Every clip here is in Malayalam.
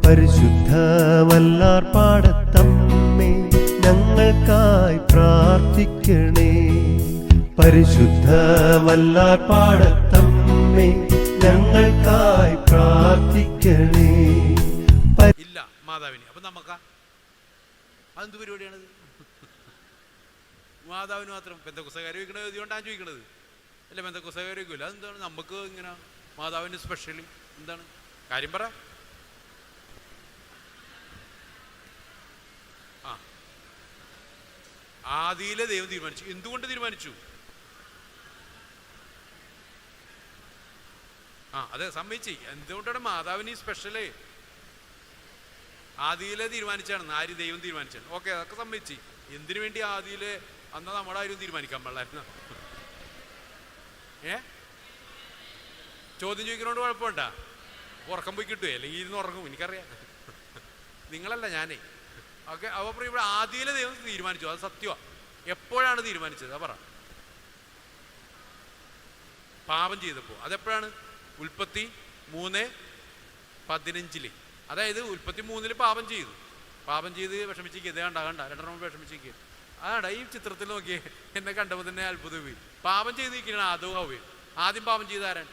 പരിശുദ്ധവല്ലാർ പാടത്തമ്മേ ഞങ്ങൾക്കായി പ്രാർത്ഥിക്കണേ. പരിശുദ്ധവല്ലാർ പാടത്തമ്മേ ഞങ്ങൾക്കായി പ്രാർത്ഥിക്കണേ. ഇല്ല മാതാവിന്. അപ്പൊ നമുക്കാ അതെന്ത് പരിപാടിയാണത്? മാതാവിന് മാത്രം പെന്തക്കോസ്തുകാർ ചോദിക്കണത് ഇതുകൊണ്ടാണ് ചോദിക്കണത് അല്ല, പെന്തക്കോസ്തുകാർ ചോദിക്കില്ല. അതെന്താണ് നമുക്ക് ഇങ്ങനെ മാതാവിൻ്റെ സ്പെഷ്യൽ എന്താണ് കാര്യം? പറ. ആദിയിലെ ദൈവം തീരുമാനിച്ചു. എന്തുകൊണ്ട് തീരുമാനിച്ചു? അതെ, സമ്മതിച്ചു. എന്തുകൊണ്ടാണ് മാതാവിന് ഈ സ്പെഷ്യല്? ആദിയിലെ തീരുമാനിച്ചാണ്. ആര്? ദൈവം തീരുമാനിച്ചാണ്. ഓക്കെ, അതൊക്കെ സമ്മതിച്ചു. എന്തിനു വേണ്ടി ആദിയിലെ? അന്ന് നമ്മുടെ ആരും തീരുമാനിക്കാൻ പാടില്ലായിരുന്നു. ചോദ്യം ചോദിക്കുന്നതുകൊണ്ട് കുഴപ്പമുണ്ട? ഉറക്കം പോയി കിട്ടുവേ, അല്ലെങ്കിൽ ഇരുന്ന് ഉറങ്ങും. എനിക്കറിയാം, നിങ്ങളല്ല, ഞാനേ. ഓക്കെ, അപ്പോൾ ഇവിടെ ആദിയിലെ ദൈവം തീരുമാനിച്ചു. അത് സത്യമാണ്. എപ്പോഴാണ് തീരുമാനിച്ചത്? പറ. പാപം ചെയ്തപ്പോൾ. അതെപ്പോഴാണ്? ഉൽപ്പത്തി 3:15. അതായത് ഉൽപ്പത്തി 3 പാപം ചെയ്തു. പാപം ചെയ്ത് വിഷമിച്ചിരിക്കുക. ഇത് കണ്ട രണ്ടെണ്ണം വിഷമിച്ചിരിക്കുക. അതാണ്ടാ ഈ ചിത്രത്തിൽ നോക്കിയേ. എന്നെ കണ്ടപ്പോൾ തന്നെ അത്ഭുതം പോയി. പാപം ചെയ്ത് നിൽക്കുകയാണ് ആദവും ഹവ്വയും. ആദ്യം പാപം ചെയ്ത ആരാണ്?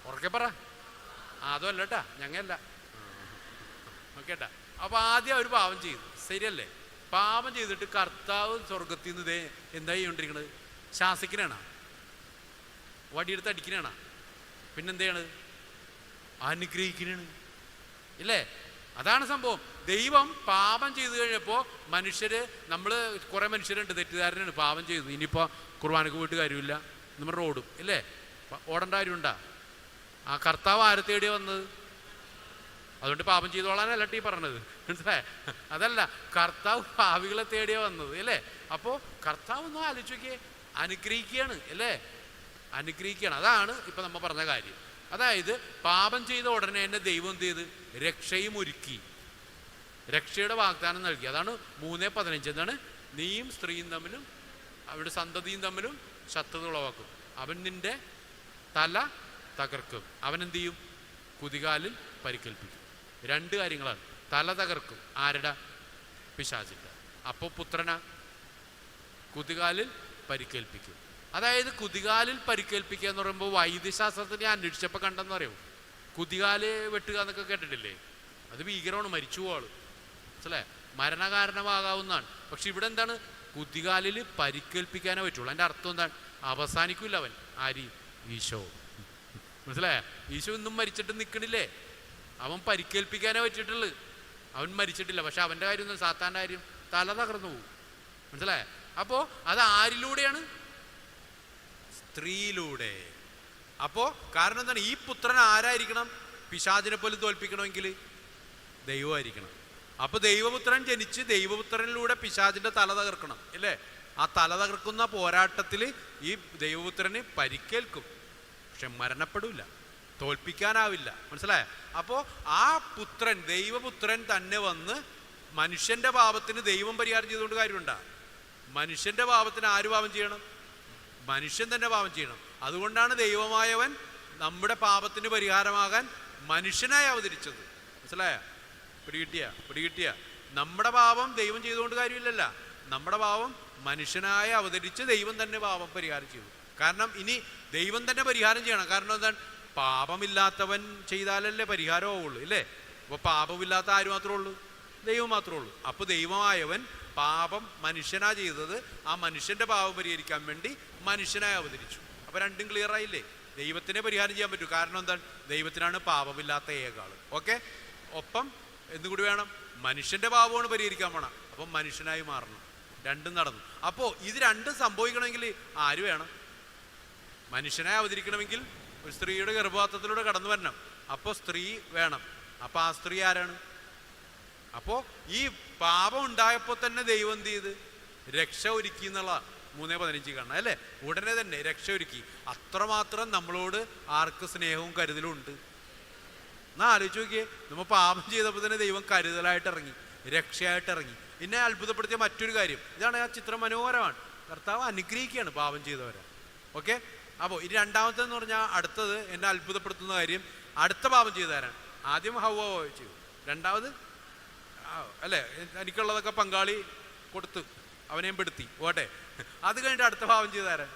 ഉറക്കെ പറ. ആദം അല്ല കേട്ടാ, ഞങ്ങല്ല. ഓക്കേട്ടാ. അപ്പൊ ആദ്യം അവർ പാപം ചെയ്തു, ശരിയല്ലേ? പാപം ചെയ്തിട്ട് കർത്താവ് സ്വർഗത്തിൽ നിന്ന് എന്താ ചെയ്തോണ്ടിരിക്കണത്? ശാസിക്കണാണ്, വടിയെടുത്ത് അടിക്കണാണ്. പിന്നെന്താണ്? അനുഗ്രഹിക്കണാണ്, ഇല്ലേ? അതാണ് സംഭവം. ദൈവം പാപം ചെയ്തു കഴിഞ്ഞപ്പോൾ മനുഷ്യര്, നമ്മൾ കുറെ മനുഷ്യരുണ്ട് തെറ്റിദ്ധാരണയാണ്. പാപം ചെയ്തു, ഇനിയിപ്പോൾ കുർബാനക്ക് പോയിട്ട് കാര്യമില്ല, നമ്മൾ ഓടും, ഇല്ലേ? ഓടേണ്ട കാര്യമുണ്ടാ? ആ കർത്താവ് ആരെ തേടിയാ വന്നത്? അതുകൊണ്ട് പാപം ചെയ്തോളാനല്ല ടീ പറഞ്ഞത്, മനസ്സിലായ? അതല്ല, കർത്താവ് പാപികളെ തേടിയാ വന്നത്, അല്ലേ? അപ്പോൾ കർത്താവ് ഒന്ന് ആലോചിക്കേ, അനുഗ്രഹിക്കുകയാണ്, അല്ലേ? അനുഗ്രഹിക്കുകയാണ്. അതാണ് ഇപ്പൊ നമ്മൾ പറഞ്ഞ കാര്യം. അതായത് പാപം ചെയ്ത ഉടനെ തന്നെ ദൈവം എന്ത് ചെയ്ത്? രക്ഷയും ഒരുക്കി, രക്ഷയുടെ വാഗ്ദാനം നൽകി. അതാണ് 3:15. എന്താണ്? നീയും സ്ത്രീയും തമ്മിലും അവരുടെ സന്തതിയും തമ്മിലും ശത്രുത ഉളവാക്കും, അവൻ നിന്റെ തല തകർക്കും, അവൻ എന്ത് ചെയ്യും? കുതികാലിൽ പരിക്കേൽപ്പിക്കും. 2 കാര്യങ്ങളാണ്. തല തകർക്കും, ആരുടെ? പിശാചിന്റെ. അപ്പോൾ പുത്രനാ? കുതികാലിൽ പരിക്കേൽപ്പിക്കും. അതായത് കുതികാലിൽ പരിക്കേൽപ്പിക്കുക എന്ന് പറയുമ്പോൾ വൈദ്യശാസ്ത്രത്തിൽ ഞാൻ അന്വേഷിച്ചപ്പോൾ കണ്ടെന്ന് പറയുമോ, കുതികാല് വെട്ടുക എന്നൊക്കെ കേട്ടിട്ടില്ലേ? അത് ഭീകരമാണ്, മരിച്ചു പോവാള്, മനസ്സിലായേ? മരണകാരണമാകാവുന്നതാണ്. പക്ഷെ ഇവിടെ എന്താണ്? കുതികാലിൽ പരിക്കേൽപ്പിക്കാനേ പറ്റുള്ളൂ. അതിൻ്റെ അർത്ഥം എന്താണ്? അവസാനിക്കില്ല അവൻ. ആര്? ഈശോ, മനസ്സിലായ? ഈശോ ഇന്നും മരിച്ചിട്ട് നിൽക്കണില്ലേ? അവൻ പരിക്കേൽപ്പിക്കാനേ പറ്റിയിട്ടുള്ളു, അവൻ മരിച്ചിട്ടില്ല. പക്ഷെ അവൻ്റെ കാര്യം ഒന്നും, സാത്താൻ്റെ കാര്യം തല തകർന്നു പോകും, മനസ്സിലായ? അപ്പോൾ അത് ആരിലൂടെയാണ്? സ്ത്രീയിലൂടെ. അപ്പോൾ കാരണം എന്താണ്? ഈ പുത്രൻ ആരായിരിക്കണം? പിശാചിനെ പോലും തോൽപ്പിക്കണമെങ്കിൽ ദൈവമായിരിക്കണം. അപ്പോൾ ദൈവപുത്രൻ ജനിച്ച് ദൈവപുത്രനിലൂടെ പിശാചിൻ്റെ തല തകർക്കണം, ഇല്ലേ? ആ തല തകർക്കുന്ന പോരാട്ടത്തിൽ ഈ ദൈവപുത്രന് പരിക്കേൽക്കും, പക്ഷെ മരണപ്പെടില്ല, തോൽപ്പിക്കാനാവില്ല, മനസ്സിലായ? അപ്പോൾ ആ പുത്രൻ, ദൈവപുത്രൻ തന്നെ വന്ന് മനുഷ്യന്റെ പാപത്തിന് ദൈവം പരിഹാരം ചെയ്തുകൊണ്ട് കാര്യമുണ്ടാ? മനുഷ്യന്റെ പാപത്തിന് ആര് പാപം ചെയ്യണം? മനുഷ്യൻ തന്നെ പാപം ചെയ്യണം. അതുകൊണ്ടാണ് ദൈവമായവൻ നമ്മുടെ പാപത്തിന് പരിഹാരമാകാൻ മനുഷ്യനായി അവതരിച്ചത്, മനസ്സിലായ? പിടികിട്ടിയ? നമ്മുടെ പാപം ദൈവം ചെയ്തുകൊണ്ട് കാര്യമില്ലല്ല. നമ്മുടെ പാപം മനുഷ്യനായി അവതരിച്ച് ദൈവം തന്നെ പാപം പരിഹാരം ചെയ്തു. കാരണം ഇനി ദൈവം തന്നെ പരിഹാരം ചെയ്യണം. കാരണം എന്താണ്? പാപമില്ലാത്തവൻ ചെയ്താലല്ലേ പരിഹാരം ആവുള്ളൂ, ഇല്ലേ? അപ്പോൾ പാപമില്ലാത്ത ആര് മാത്രമേ ഉള്ളൂ? ദൈവം മാത്രമേ ഉള്ളൂ. അപ്പോൾ ദൈവമായവൻ പാപം മനുഷ്യനാ ചെയ്തത്, ആ മനുഷ്യന്റെ പാപം പരിഹരിക്കാൻ വേണ്ടി മനുഷ്യനായി അവതരിച്ചു. അപ്പോൾ രണ്ടും ക്ലിയർ ആയില്ലേ? ദൈവത്തിനെ പരിഹാരം ചെയ്യാൻ പറ്റൂ. കാരണം എന്താണ്? ദൈവത്തിനാണ് പാപമില്ലാത്ത ഏകാള്. ഓക്കെ, ഒപ്പം എന്തും കൂടി വേണം? മനുഷ്യന്റെ പാപമാണ് പരിഹരിക്കാൻ പോണം, അപ്പം മനുഷ്യനായി മാറണം. രണ്ടും നടന്നു. അപ്പോൾ ഇത് രണ്ടും സംഭവിക്കണമെങ്കിൽ ആര് വേണം? മനുഷ്യനായി അവതരിക്കണമെങ്കിൽ ഒരു സ്ത്രീയുടെ ഗർഭപാത്രത്തിലൂടെ കടന്നു വരണം. അപ്പോൾ സ്ത്രീ വേണം. അപ്പോൾ ആ സ്ത്രീ ആരാണ്? അപ്പോൾ ഈ പാപം ഉണ്ടായപ്പോൾ തന്നെ ദൈവം എന്ത് ചെയ്ത്? രക്ഷ ഒരുക്കി എന്നുള്ള 3:15 കാണണം, അല്ലേ? ഉടനെ തന്നെ രക്ഷ ഒരുക്കി. അത്രമാത്രം നമ്മളോട് ആർക്ക് സ്നേഹവും കരുതലും ഉണ്ട്. എന്നാ ആലോചിച്ച് നോക്കിയേ, നമ്മൾ പാപം ചെയ്തപ്പോൾ തന്നെ ദൈവം കരുതലായിട്ട് ഇറങ്ങി, രക്ഷയായിട്ട് ഇറങ്ങി. എന്നെ അത്ഭുതപ്പെടുത്തിയ മറ്റൊരു കാര്യം ഇതാണ്. ആ ചിത്രം മനോഹരമാണ്. കർത്താവ് അനുഗ്രഹിക്കുകയാണ് പാപം ചെയ്തവരെ. ഓക്കെ, അപ്പോൾ ഇനി രണ്ടാമത്തേന്ന് പറഞ്ഞാൽ അടുത്തത് എന്നെ അത്ഭുതപ്പെടുത്തുന്ന കാര്യം, അടുത്ത പാപം ചെയ്തവരാണ് ആദ്യം ഹവ്വ ചെയ്തു, രണ്ടാമത് അല്ലേ എനിക്കുള്ളതൊക്കെ പങ്കാളി കൊടുത്തു, അവനെയും പെടുത്തി പോട്ടെ. അത് കഴിഞ്ഞിട്ട് അടുത്ത പാപം ചെയ്താരാ?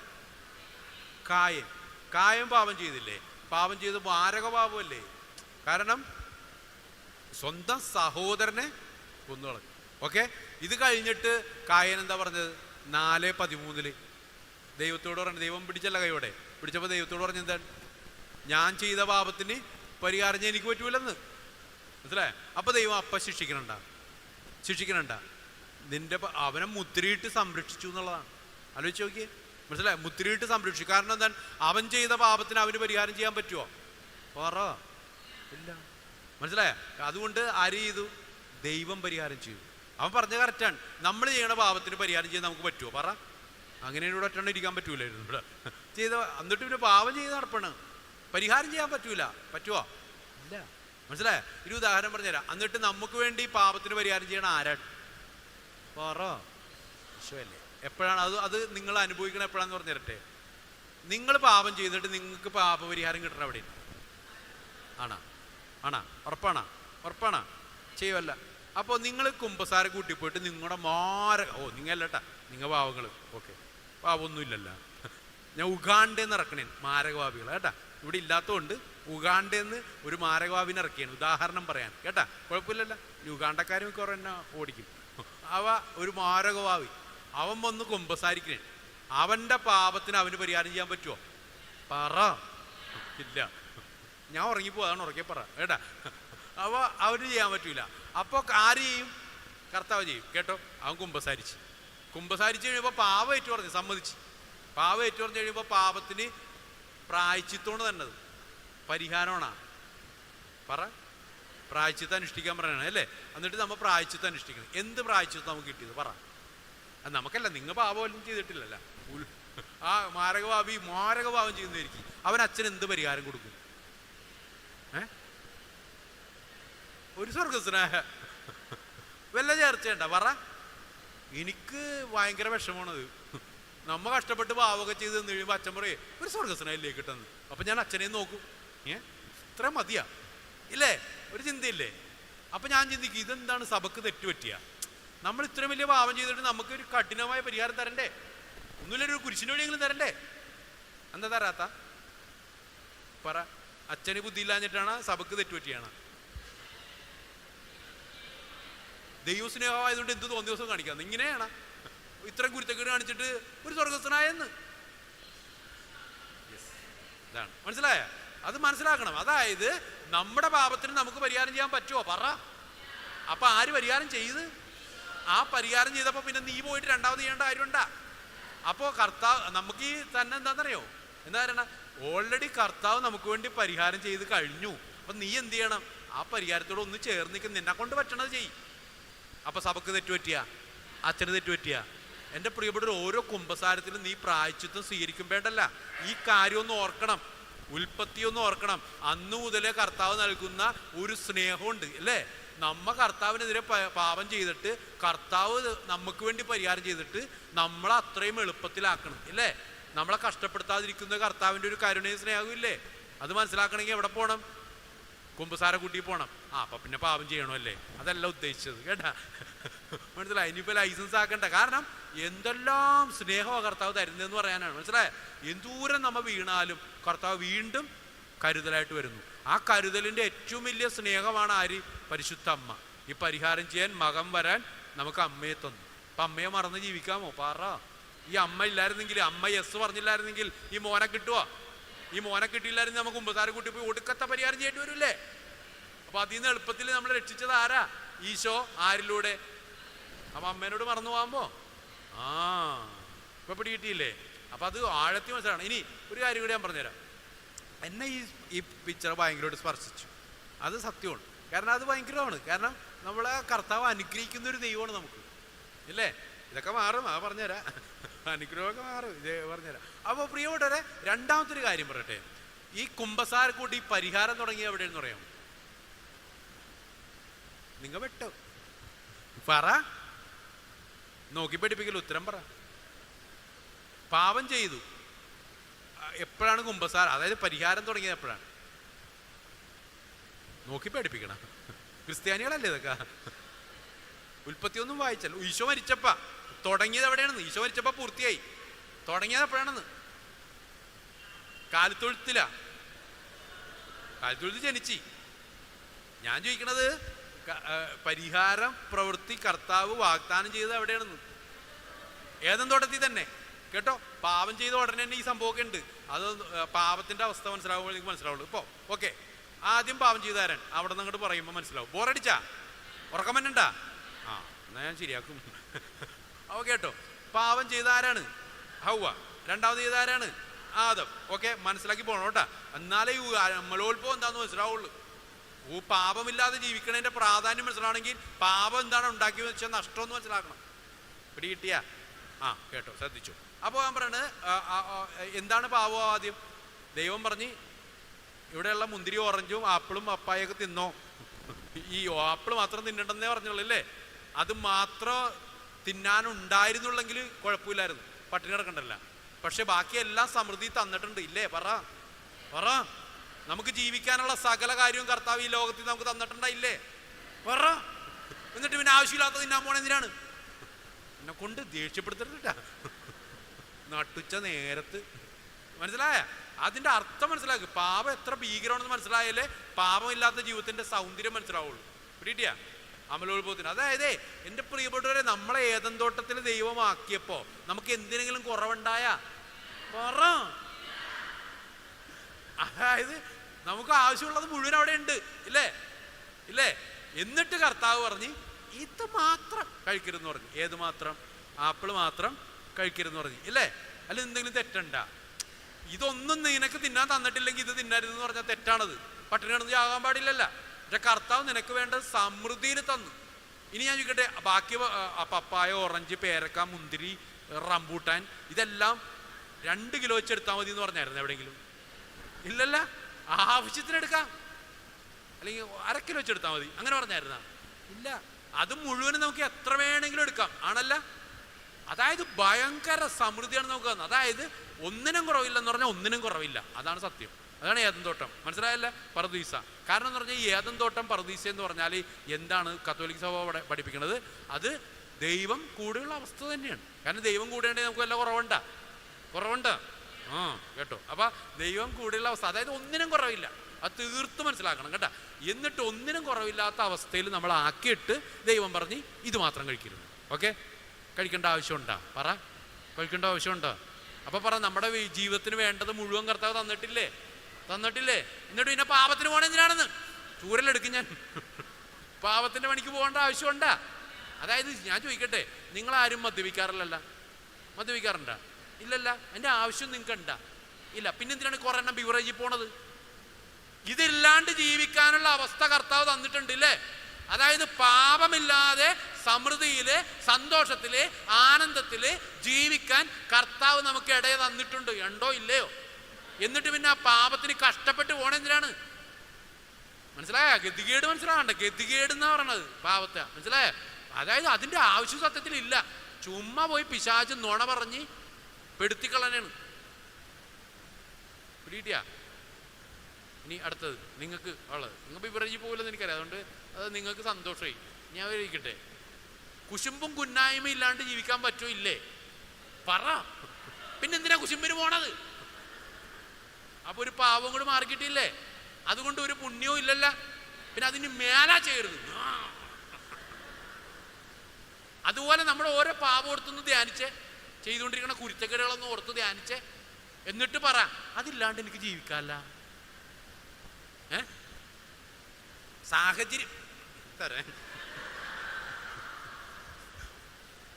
കായം പാപം ചെയ്തില്ലേ? പാപം ചെയ്ത് മാരക പാപമല്ലേ? കാരണം സ്വന്തം സഹോദരനെ കൊന്നുകളഞ്ഞു. ഓക്കെ, ഇത് കഴിഞ്ഞിട്ട് കായൻ എന്താ പറഞ്ഞത്? 4:13 ദൈവത്തോട് പറഞ്ഞു, ദൈവം പിടിച്ചല്ല കൈയോടെ പിടിച്ചപ്പോൾ ദൈവത്തോട് പറഞ്ഞു എന്താണ്? ഞാൻ ചെയ്ത പാപത്തിന് പരിഹാരം ചെയ്യാൻ എനിക്ക് പറ്റൂലെന്ന്. മനസ്സിലായ? അപ്പൊ ദൈവം ശിക്ഷിക്കണണ്ട നിന്റെ അവനെ മുദ്രയിട്ട് സംരക്ഷിച്ചു എന്നുള്ളതാണ്. ആലോചിച്ച് നോക്കിയേ, മനസ്സിലായ? മുദ്രയിട്ട് സംരക്ഷിച്ചു. കാരണം എന്താണ്? അവൻ ചെയ്ത പാപത്തിന് അവന് പരിഹാരം ചെയ്യാൻ പറ്റുമോ? ഇല്ല. മനസ്സിലായ? അതുകൊണ്ട് ആര് ചെയ്തു? ദൈവം പരിഹാരം ചെയ്തു. അവൻ പറഞ്ഞ കറക്റ്റാണ്. നമ്മൾ ചെയ്യണ പാപത്തിന് പരിഹാരം ചെയ്യാൻ നമുക്ക് പറ്റുമോ? അങ്ങനെ ഇവിടെ ഒറ്റ ഇരിക്കാൻ പറ്റൂലായിരുന്നു ഇവിടെ ചെയ്ത. എന്നിട്ട് പിന്നെ പാപം ചെയ്ത് നടപ്പണ്, പരിഹാരം ചെയ്യാൻ പറ്റുമോ? ഇല്ല. മനസ്സിലായ? ഒരു ഉദാഹരണം പറഞ്ഞുതരാം. എന്നിട്ട് നമുക്ക് വേണ്ടി പാപത്തിന് പരിഹാരം ചെയ്യണം ആരാണ്? വിശ്വല്ലേ? എപ്പോഴാണ് അത് നിങ്ങൾ അനുഭവിക്കണം? എപ്പോഴാന്ന് പറഞ്ഞു തരട്ടെ. നിങ്ങൾ പാപം ചെയ്തിട്ട് നിങ്ങൾക്ക് പാപപരിഹാരം കിട്ടണം അവിടെ ആണാ? ഉറപ്പാണാ? ചെയ്യുമല്ല. അപ്പോൾ നിങ്ങൾ കുമ്പസാരം കൂട്ടിപ്പോയിട്ട് നിങ്ങളുടെ നിങ്ങളല്ലട്ടാ, നിങ്ങൾ പാവങ്ങൾ ഓക്കെ, പാവമൊന്നുമില്ലല്ലോ. ഞാൻ ഉഗാണ്ടെന്ന് ഇറക്കണേ മാരകവാപികൾ കേട്ടാ. ഇവിടെ ഇല്ലാത്തതുകൊണ്ട് ഉഗാണ്ടെന്ന് ഒരു മാരകവാപിനെ ഇറക്കിയാണ്, ഉദാഹരണം പറയാൻ കേട്ടാ. കുഴപ്പമില്ലല്ലോ, ഉഗാണ്ടക്കാരും കുറേ എന്നെ ഓടിക്കും. ഒരു മാരകവാവി അവൻ വന്ന് കുമ്പസാരിക്കണേ. അവൻ്റെ പാപത്തിന് അവന് പരിഹാരം ചെയ്യാൻ പറ്റുമോ? ഇല്ല. ഞാൻ ഉറങ്ങിപ്പോ, അതാണ് ഉറക്കെ കേട്ടാ. അവന് ചെയ്യാൻ പറ്റൂല. അപ്പോൾ ആര് ചെയ്യും? കർത്താവ് ചെയ്യും. കേട്ടോ, അവൻ കുമ്പസാരിച്ച് കഴിയുമ്പോൾ പാപം ഏറ്റു പറഞ്ഞു, സമ്മതിച്ച്. പാപം ഏറ്റു പറഞ്ഞു കഴിയുമ്പോൾ പാപത്തിന് പ്രായച്ചിത്തോണ് തന്നത് പരിഹാരമാണോ? പ്രായച്ചിത്തം അനുഷ്ഠിക്കാൻ പറയണേ അല്ലേ? എന്നിട്ട് നമ്മൾ പ്രായച്ചിത്തം അനുഷ്ഠിക്കണം. എന്ത് പ്രായച്ചിത്തം നമുക്ക് കിട്ടിയത്? നമുക്കല്ല, നിങ്ങൾ പാപമൊന്നും ചെയ്തിട്ടില്ലല്ല. ആ മാരകപാപം ചെയ്യുന്നതായിരിക്കും. അവൻ അച്ഛൻ എന്ത് പരിഹാരം കൊടുക്കും? ഒരു സ്വർഗസ്നായ വല്ല ചേർച്ചയുണ്ട? എനിക്ക് ഭയങ്കര വിഷമമാണത്. നമ്മ കഷ്ടപ്പെട്ട് പാവമൊക്കെ ചെയ്ത് നിന്ന് കഴിയുമ്പോൾ അച്ഛൻ പറയേ ഒരു സ്വർഗസ്നായില്ലേ കിട്ടുന്നത്. അപ്പം ഞാൻ അച്ഛനെയും നോക്കും. ഇത്ര മതിയാ ഇല്ലേ? ഒരു ചിന്തയില്ലേ? അപ്പം ഞാൻ ചിന്തിക്കും, ഇതെന്താണ് സഭക്ക് തെറ്റുപറ്റിയ? നമ്മൾ ഇത്രയും വലിയ പാവം ചെയ്തിട്ട് നമുക്കൊരു കഠിനമായ പരിഹാരം തരണ്ടേ? ഒന്നുമില്ലൊരു കുരിശിൻ്റെ വഴിയെങ്കിലും തരണ്ടേ? എന്താ തരാത്ത? അച്ഛന് ബുദ്ധിയില്ലാഞ്ഞിട്ടാണ്? സഭക്ക് തെറ്റുപറ്റിയാണ്? ദൈവസ്നേഹമായതുകൊണ്ട് എന്ത് തോന്നിയ ദിവസം കാണിക്കാം? ഇങ്ങനെയാണ് ഇത്രയും കുരുത്തക്കേട് കാണിച്ചിട്ട് ഒരു സ്വർഗസ്നായെന്ന്. ഇതാണ് മനസ്സിലായ? അത് മനസ്സിലാക്കണം. അതായത് നമ്മുടെ പാപത്തിന് നമുക്ക് പരിഹാരം ചെയ്യാൻ പറ്റുമോ? അപ്പൊ ആര് പരിഹാരം ചെയ്ത്? ആ പരിഹാരം ചെയ്തപ്പോ പിന്നെ നീ പോയിട്ട് രണ്ടാമത് ചെയ്യേണ്ട കാര്യമുണ്ടാ? അപ്പോ കർത്താവ് നമുക്ക് ഈ തന്നെ എന്താണെന്നറിയോ? എന്താ പറയണ? ഓൾറെഡി കർത്താവ് നമുക്ക് വേണ്ടി പരിഹാരം ചെയ്ത് കഴിഞ്ഞു. അപ്പൊ നീ എന്ത് ചെയ്യണം? ആ പരിഹാരത്തോട് ഒന്ന് ചേർന്ന് നിൽക്കുന്ന നിന്നെ കൊണ്ട് പറ്റണത് ചെയ്യും. അപ്പൊ സഭക്ക് തെറ്റുപറ്റിയ, അച്ഛന് തെറ്റുപറ്റിയ, എൻ്റെ പ്രിയപ്പെട്ട ഓരോ കുമ്പസാരത്തിലും നീ പ്രായച്ചിത്തം സ്വീകരിക്കുമ്പോഴല്ല, ഈ കാര്യമൊന്നും ഓർക്കണം, ഉൽപ്പത്തിയൊന്നും ഓർക്കണം. അന്ന് മുതലേ കർത്താവ് നൽകുന്ന ഒരു സ്നേഹമുണ്ട് അല്ലേ? നമ്മ കർത്താവിനെതിരെ പാപം ചെയ്തിട്ട് കർത്താവ് നമുക്ക് വേണ്ടി പരിഹാരം ചെയ്തിട്ട് നമ്മളെ അത്രയും എളുപ്പത്തിലാക്കണം ഇല്ലേ? നമ്മളെ കഷ്ടപ്പെടുത്താതിരിക്കുന്ന കർത്താവിൻ്റെ ഒരു കരുണയും സ്നേഹവും ഇല്ലേ? അത് മനസ്സിലാക്കണമെങ്കിൽ എവിടെ പോകണം? കുമ്പസാര കൂട്ടി പോകണം. അപ്പൊ പിന്നെ പാപം ചെയ്യണമല്ലേ? അതല്ല ഉദ്ദേശിച്ചത് കേട്ടാ. മനസ്സിലായി? ഇനിയിപ്പോൾ ലൈസൻസ് ആക്കണ്ട. കാരണം എന്തെല്ലാം സ്നേഹമാണ് കർത്താവ് തരുന്നതെന്ന് പറയാനാണ്. മനസ്സിലായ? എന്തൂരം നമ്മ വീണാലും കർത്താവ് വീണ്ടും കരുതലായിട്ട് വരുന്നു. ആ കരുതലിൻ്റെ ഏറ്റവും വലിയ സ്നേഹമാണ് ആര്? പരിശുദ്ധ അമ്മ. ഈ പരിഹാരം ചെയ്യാൻ മകൻ വരാൻ നമുക്ക് അമ്മയെ തന്നു. അപ്പം അമ്മയെ മറന്ന് ജീവിക്കാമോ? ഈ അമ്മ ഇല്ലായിരുന്നെങ്കിൽ, അമ്മ യെസ് പറഞ്ഞില്ലായിരുന്നെങ്കിൽ ഈ മോനെ കിട്ടുമോ? ഈ മോനെ കിട്ടിയില്ലായിരുന്നു നമുക്ക് കുമ്പസാര കൂട്ടി പോയി ഒടുക്കത്തെ പരിഹാരം ചെയ്യേണ്ടി വരില്ലേ? അപ്പൊ അതിൽ നിന്ന് എളുപ്പത്തിൽ നമ്മളെ രക്ഷിച്ചത് ആരാ? ഈശോ. ആരിലൂടെ? അപ്പൊ അമ്മേനോട് മറന്നു പോകുമ്പോ ഇപ്പൊ പിടികിട്ടിയില്ലേ? അപ്പൊ അത് ആഴത്തി മനസ്സിലാണ്. ഇനി ഒരു കാര്യം കൂടി ഞാൻ പറഞ്ഞുതരാം. എന്നെ ഈ പിക്ചർ ഭയങ്കരമായിട്ട് സ്പർശിച്ചു. അത് സത്യമാണ്. കാരണം അത് ഭയങ്കരമാണ്. കാരണം നമ്മളെ കർത്താവ് അനുഗ്രഹിക്കുന്ന ഒരു ദൈവമാണ് നമുക്ക് ഇല്ലേ? ഇതൊക്കെ മാറും, പറഞ്ഞുതരാം. അനുഗ്രഹമൊക്കെ മാറും, ഇത് പറഞ്ഞുതരാം. അപ്പോൾ പ്രിയപ്പെട്ടവരെ, രണ്ടാമത്തെ ഒരു കാര്യം പറയട്ടെ. ഈ കുമ്പസാരക്കൂട്ടി ഈ പരിഹാരം തുടങ്ങിയ എവിടെയെന്ന് പറയാം? നിങ്ങൾ വെട്ടോ നോക്കി പഠിപ്പിക്കല്ലോ, ഉത്തരം പറ. പാപം ചെയ്തു എപ്പോഴാണ് കുമ്പസാരം, അതായത് പരിഹാരം തുടങ്ങിയത് എപ്പോഴാണ്? നോക്കി പേടിപ്പിക്കണം. ക്രിസ്ത്യാനികളല്ലേ ഇതൊക്കെ? ഉൽപ്പത്തി ഒന്നും വായിച്ചല്ലോ. ഈശോ മരിച്ചപ്പ തുടങ്ങിയത് എവിടെയാണെന്ന്? ഈശോ മരിച്ചപ്പ പൂർത്തിയായി. തുടങ്ങിയത് എപ്പോഴാണെന്ന്? കാലിത്തൊഴുത്തിലാ. കാലിത്തൊഴുത്ത് ജനിച്ച്. ഞാൻ ചോദിക്കണത് പരിഹാരം പ്രവൃത്തി കർത്താവ് വാഗ്ദാനം ചെയ്തത് എവിടെയാണെന്ന്? ഏദൻ തോട്ടത്തിൽ തന്നെ കേട്ടോ. പാപം ചെയ്ത ഉടനെ തന്നെ ഈ സംഭവമൊക്കെ ഉണ്ട്. അത് പാപത്തിന്റെ അവസ്ഥ മനസ്സിലാവുമ്പോൾ എനിക്ക് മനസ്സിലാവുള്ളൂ. ഇപ്പൊ ഓക്കെ, ആദ്യം പാപം ചെയ്താരൻ, അവിടെ നിന്ന് അങ്ങോട്ട് പറയുമ്പോൾ മനസ്സിലാവും. ബോറടിച്ചാ? ഉറക്കം വന്നണ്ടാ? ആ, എന്നാ ഞാൻ ശരിയാക്കും. അവ കേട്ടോ, പാപം ചെയ്ത ആരാണ്? ഹൗവ. രണ്ടാമത് ചെയ്ത ആരാണ്? ആദം. ഓക്കെ, മനസ്സിലാക്കി പോകണം കേട്ടാ. എന്നാലേ ഈ അമലോത്ഭവം എന്താന്ന് മനസ്സിലാവുള്ളൂ. പാപമില്ലാതെ ജീവിക്കണതിന്റെ പ്രാധാന്യം മനസ്സിലാവണമെങ്കിൽ പാപം എന്താണ് ഉണ്ടാക്കിയെന്ന് വെച്ചാൽ നഷ്ടമെന്ന് മനസ്സിലാക്കണം. പിടി കിട്ടിയാ? ആ കേട്ടോ, ശ്രദ്ധിച്ചു. അപ്പോൾ ഞാൻ പറയണത് എന്താണ് പാപം? ആദ്യം ദൈവം പറഞ്ഞ് ഇവിടെയുള്ള മുന്തിരി ഓറഞ്ചും ആപ്പിളും പപ്പായൊക്കെ തിന്നോ. ഈ ആപ്പിൾ മാത്രം തിന്നണ്ടെന്നേ പറഞ്ഞുള്ളൂ അല്ലേ? അത് മാത്രം തിന്നാനുണ്ടായിരുന്നുള്ളെങ്കിൽ കുഴപ്പമില്ലായിരുന്നു, പട്ടിണി കിടക്കണ്ടല്ല. പക്ഷെ ബാക്കിയെല്ലാം സമൃദ്ധി തന്നിട്ടുണ്ട് ഇല്ലേ? പറ പറ. നമുക്ക് ജീവിക്കാനുള്ള സകല കാര്യവും കർത്താവ് ഈ ലോകത്തിൽ നമുക്ക് തന്നിട്ടുണ്ടായില്ലേ? പറ. എന്നിട്ട് പിന്നെ ആവശ്യമില്ലാത്ത തിന്നാൻ പോണെന്തിനാണ്? എന്നെ കൊണ്ട് ദേഷ്യപ്പെടുത്തരുതിട്ടാ. നട്ടുച്ച നേരത്ത് മനസ്സിലായ? അതിന്റെ അർത്ഥം മനസ്സിലാക്കുക. പാപം എത്ര ഭീകരമാണെന്ന് മനസ്സിലായാലേ പാപമില്ലാത്ത ജീവിതത്തിന്റെ സൗന്ദര്യം മനസ്സിലാവുള്ളൂ. പിടിയിട്ടിയാ? അമലോത്ഭവത്തിന്. അതായത് എൻ്റെ പ്രിയപ്പെട്ടവരെ, നമ്മളെ ഏദൻ തോട്ടത്തിൽ ദൈവമാക്കിയപ്പോ നമുക്ക് എന്തിനെങ്കിലും കുറവുണ്ടായ? പറ. അതായത് നമുക്ക് ആവശ്യമുള്ളത് മുഴുവൻ അവിടെ ഉണ്ട് ഇല്ലേ? ഇല്ലേ? എന്നിട്ട് കർത്താവ് പറഞ്ഞ് ഇത് മാത്രം കഴിക്കരുതെന്ന് പറഞ്ഞു. ഏത് മാത്രം? ആപ്പിൾ മാത്രം കഴിക്കരുതെന്ന് പറഞ്ഞു ഇല്ലേ? അല്ല എന്തെങ്കിലും തെറ്റുണ്ടാ? ഇതൊന്നും നിനക്ക് തിന്നാൻ തന്നിട്ടില്ലെങ്കിൽ ഇത് തിന്നരുതെന്ന് പറഞ്ഞാൽ തെറ്റാണത്. പട്ടിണി കിടന്ന് ആകാൻ പാടില്ലല്ല. പക്ഷെ കർത്താവ് നിനക്ക് വേണ്ടത് സമൃദ്ധിയിൽ തന്നു. ഇനി ഞാൻ ചോദിക്കട്ടെ, ബാക്കി പപ്പായ, ഓറഞ്ച്, പേരക്ക, മുന്തിരി, റംബൂട്ടാൻ ഇതെല്ലാം 2 കിലോ വെച്ചെടുത്താൽ മതി എന്ന് പറഞ്ഞായിരുന്നു എവിടെയെങ്കിലും? ഇല്ലല്ല. ആവശ്യത്തിനെടുക്കാം. അല്ലെങ്കിൽ 1/2 കിലോ വെച്ചെടുത്താൽ മതി അങ്ങനെ പറഞ്ഞായിരുന്നാ? ഇല്ല. അത് മുഴുവനും നമുക്ക് എത്ര വേണമെങ്കിലും എടുക്കാം. ആണല്ല? അതായത് ഭയങ്കര സമൃദ്ധിയാണ് നമുക്ക് തന്നത്. അതായത് ഒന്നിനും കുറവില്ലെന്ന് പറഞ്ഞാൽ ഒന്നിനും കുറവില്ല. അതാണ് സത്യം. അതാണ് ഏദൻ തോട്ടം. മനസ്സിലായല്ല? പറുദീസ. കാരണം എന്ന് പറഞ്ഞാൽ ഈ ഏദൻ തോട്ടം പറുദീസ എന്ന് പറഞ്ഞാൽ എന്താണ് കത്തോലിക്ക സഭ പഠിപ്പിക്കുന്നത്? അത് ദൈവം കൂടെയുള്ള അവസ്ഥ തന്നെയാണ്. കാരണം ദൈവം കൂടെ ഉണ്ടെങ്കിൽ നമുക്ക് വല്ല കുറവുണ്ടാ? ആ കേട്ടോ. അപ്പൊ ദൈവം കൂടെയുള്ള അവസ്ഥ, അതായത് ഒന്നിനും കുറവില്ല. അത് തീർത്ത് മനസ്സിലാക്കണം കേട്ടോ. എന്നിട്ട് ഒന്നിനും കുറവില്ലാത്ത അവസ്ഥയിൽ നമ്മൾ ആക്കിയിട്ട് ദൈവം പറഞ്ഞ് ഇത് മാത്രം കഴിക്കരുത്. ഓക്കെ, കഴിക്കേണ്ട ആവശ്യമുണ്ടാ? പറ. കഴിക്കേണ്ട ആവശ്യമുണ്ടോ? അപ്പൊ പറ, നമ്മുടെ ജീവിതത്തിന് വേണ്ടത് മുഴുവൻ കർത്താവ് തന്നിട്ടില്ലേ? എന്നിട്ട് പിന്നെ പാപത്തിന് പോകണ എന്തിനാണെന്ന് ചൂരലെടുക്കും ഞാൻ. പാപത്തിന്റെ പണിക്ക് പോകേണ്ട ആവശ്യമുണ്ടാ? അതായത് ഞാൻ ചോദിക്കട്ടെ, നിങ്ങളാരും മദ്യപിക്കാറുണ്ടാ? ഇല്ലല്ല. അതിന്റെ ആവശ്യം നിങ്ങൾക്ക് ഉണ്ടാ? ഇല്ല. പിന്നെന്തിനാണ് കുറെ എണ്ണം ബിവറേജിൽ പോണത്? ഇതില്ലാണ്ട് ജീവിക്കാനുള്ള അവസ്ഥ കർത്താവ് തന്നിട്ടുണ്ട് ഇല്ലേ? അതായത് പാപമില്ലാതെ സമൃദ്ധിയില്, സന്തോഷത്തില്, ആനന്ദത്തില് ജീവിക്കാൻ കർത്താവ് നമുക്ക് ഇടയെ തന്നിട്ടുണ്ട്. ഉണ്ടോ ഇല്ലയോ? എന്നിട്ട് പിന്നെ ആ പാപത്തിന് കഷ്ടപ്പെട്ട് പോണെന്തിനാണ്? മനസ്സിലായ? ഗതികേട് മനസ്സിലാകണ്ട. ഗതികേട് എന്നാ പറയണത് പാപത്തെ. മനസ്സിലായ? അതായത് അതിന്റെ ആവശ്യം സത്യത്തിൽ ഇല്ല. ചുമ്മാ പോയി പിശാച് നുണ പറഞ്ഞ് പെടുത്തിക്കളനാണ്. പിടിയിട്ടിയാ? ഇനി അടുത്തത് നിങ്ങൾക്ക് ഉള്ളത്, നിങ്ങൾ ബിവറേജിൽ പോകില്ലെന്ന് എനിക്കറിയാം. അതുകൊണ്ട് അത് നിങ്ങൾക്ക് സന്തോഷമായി. ഞാൻ വിചാരിക്കട്ടെ, കുശുമ്പും കുന്നായ്മ ഇല്ലാണ്ട് ജീവിക്കാൻ പറ്റുമോ? ഇല്ലേ? പറ. പിന്നെന്തിനാ കുശുമ്പിന് പോണത്? അപ്പൊ ഒരു പാവം കൂടെ മാറിക്കിട്ടില്ലേ? അതുകൊണ്ട് ഒരു പുണ്യവും ഇല്ലല്ല. പിന്നെ അതിന് മേലാ ചെയ്യരുത്. അതുപോലെ നമ്മൾ ഓരോ പാപം ഓർത്തൊന്ന് ധ്യാനിച്ചേ, ചെയ്തുകൊണ്ടിരിക്കുന്ന കുരുത്തക്കേടുകളൊന്ന് ഓർത്ത് ധ്യാനിച്ചേ. എന്നിട്ട് പറ, അതില്ലാണ്ട് എനിക്ക് ജീവിക്കാല്ല. സാഹചര്യം തരാൻ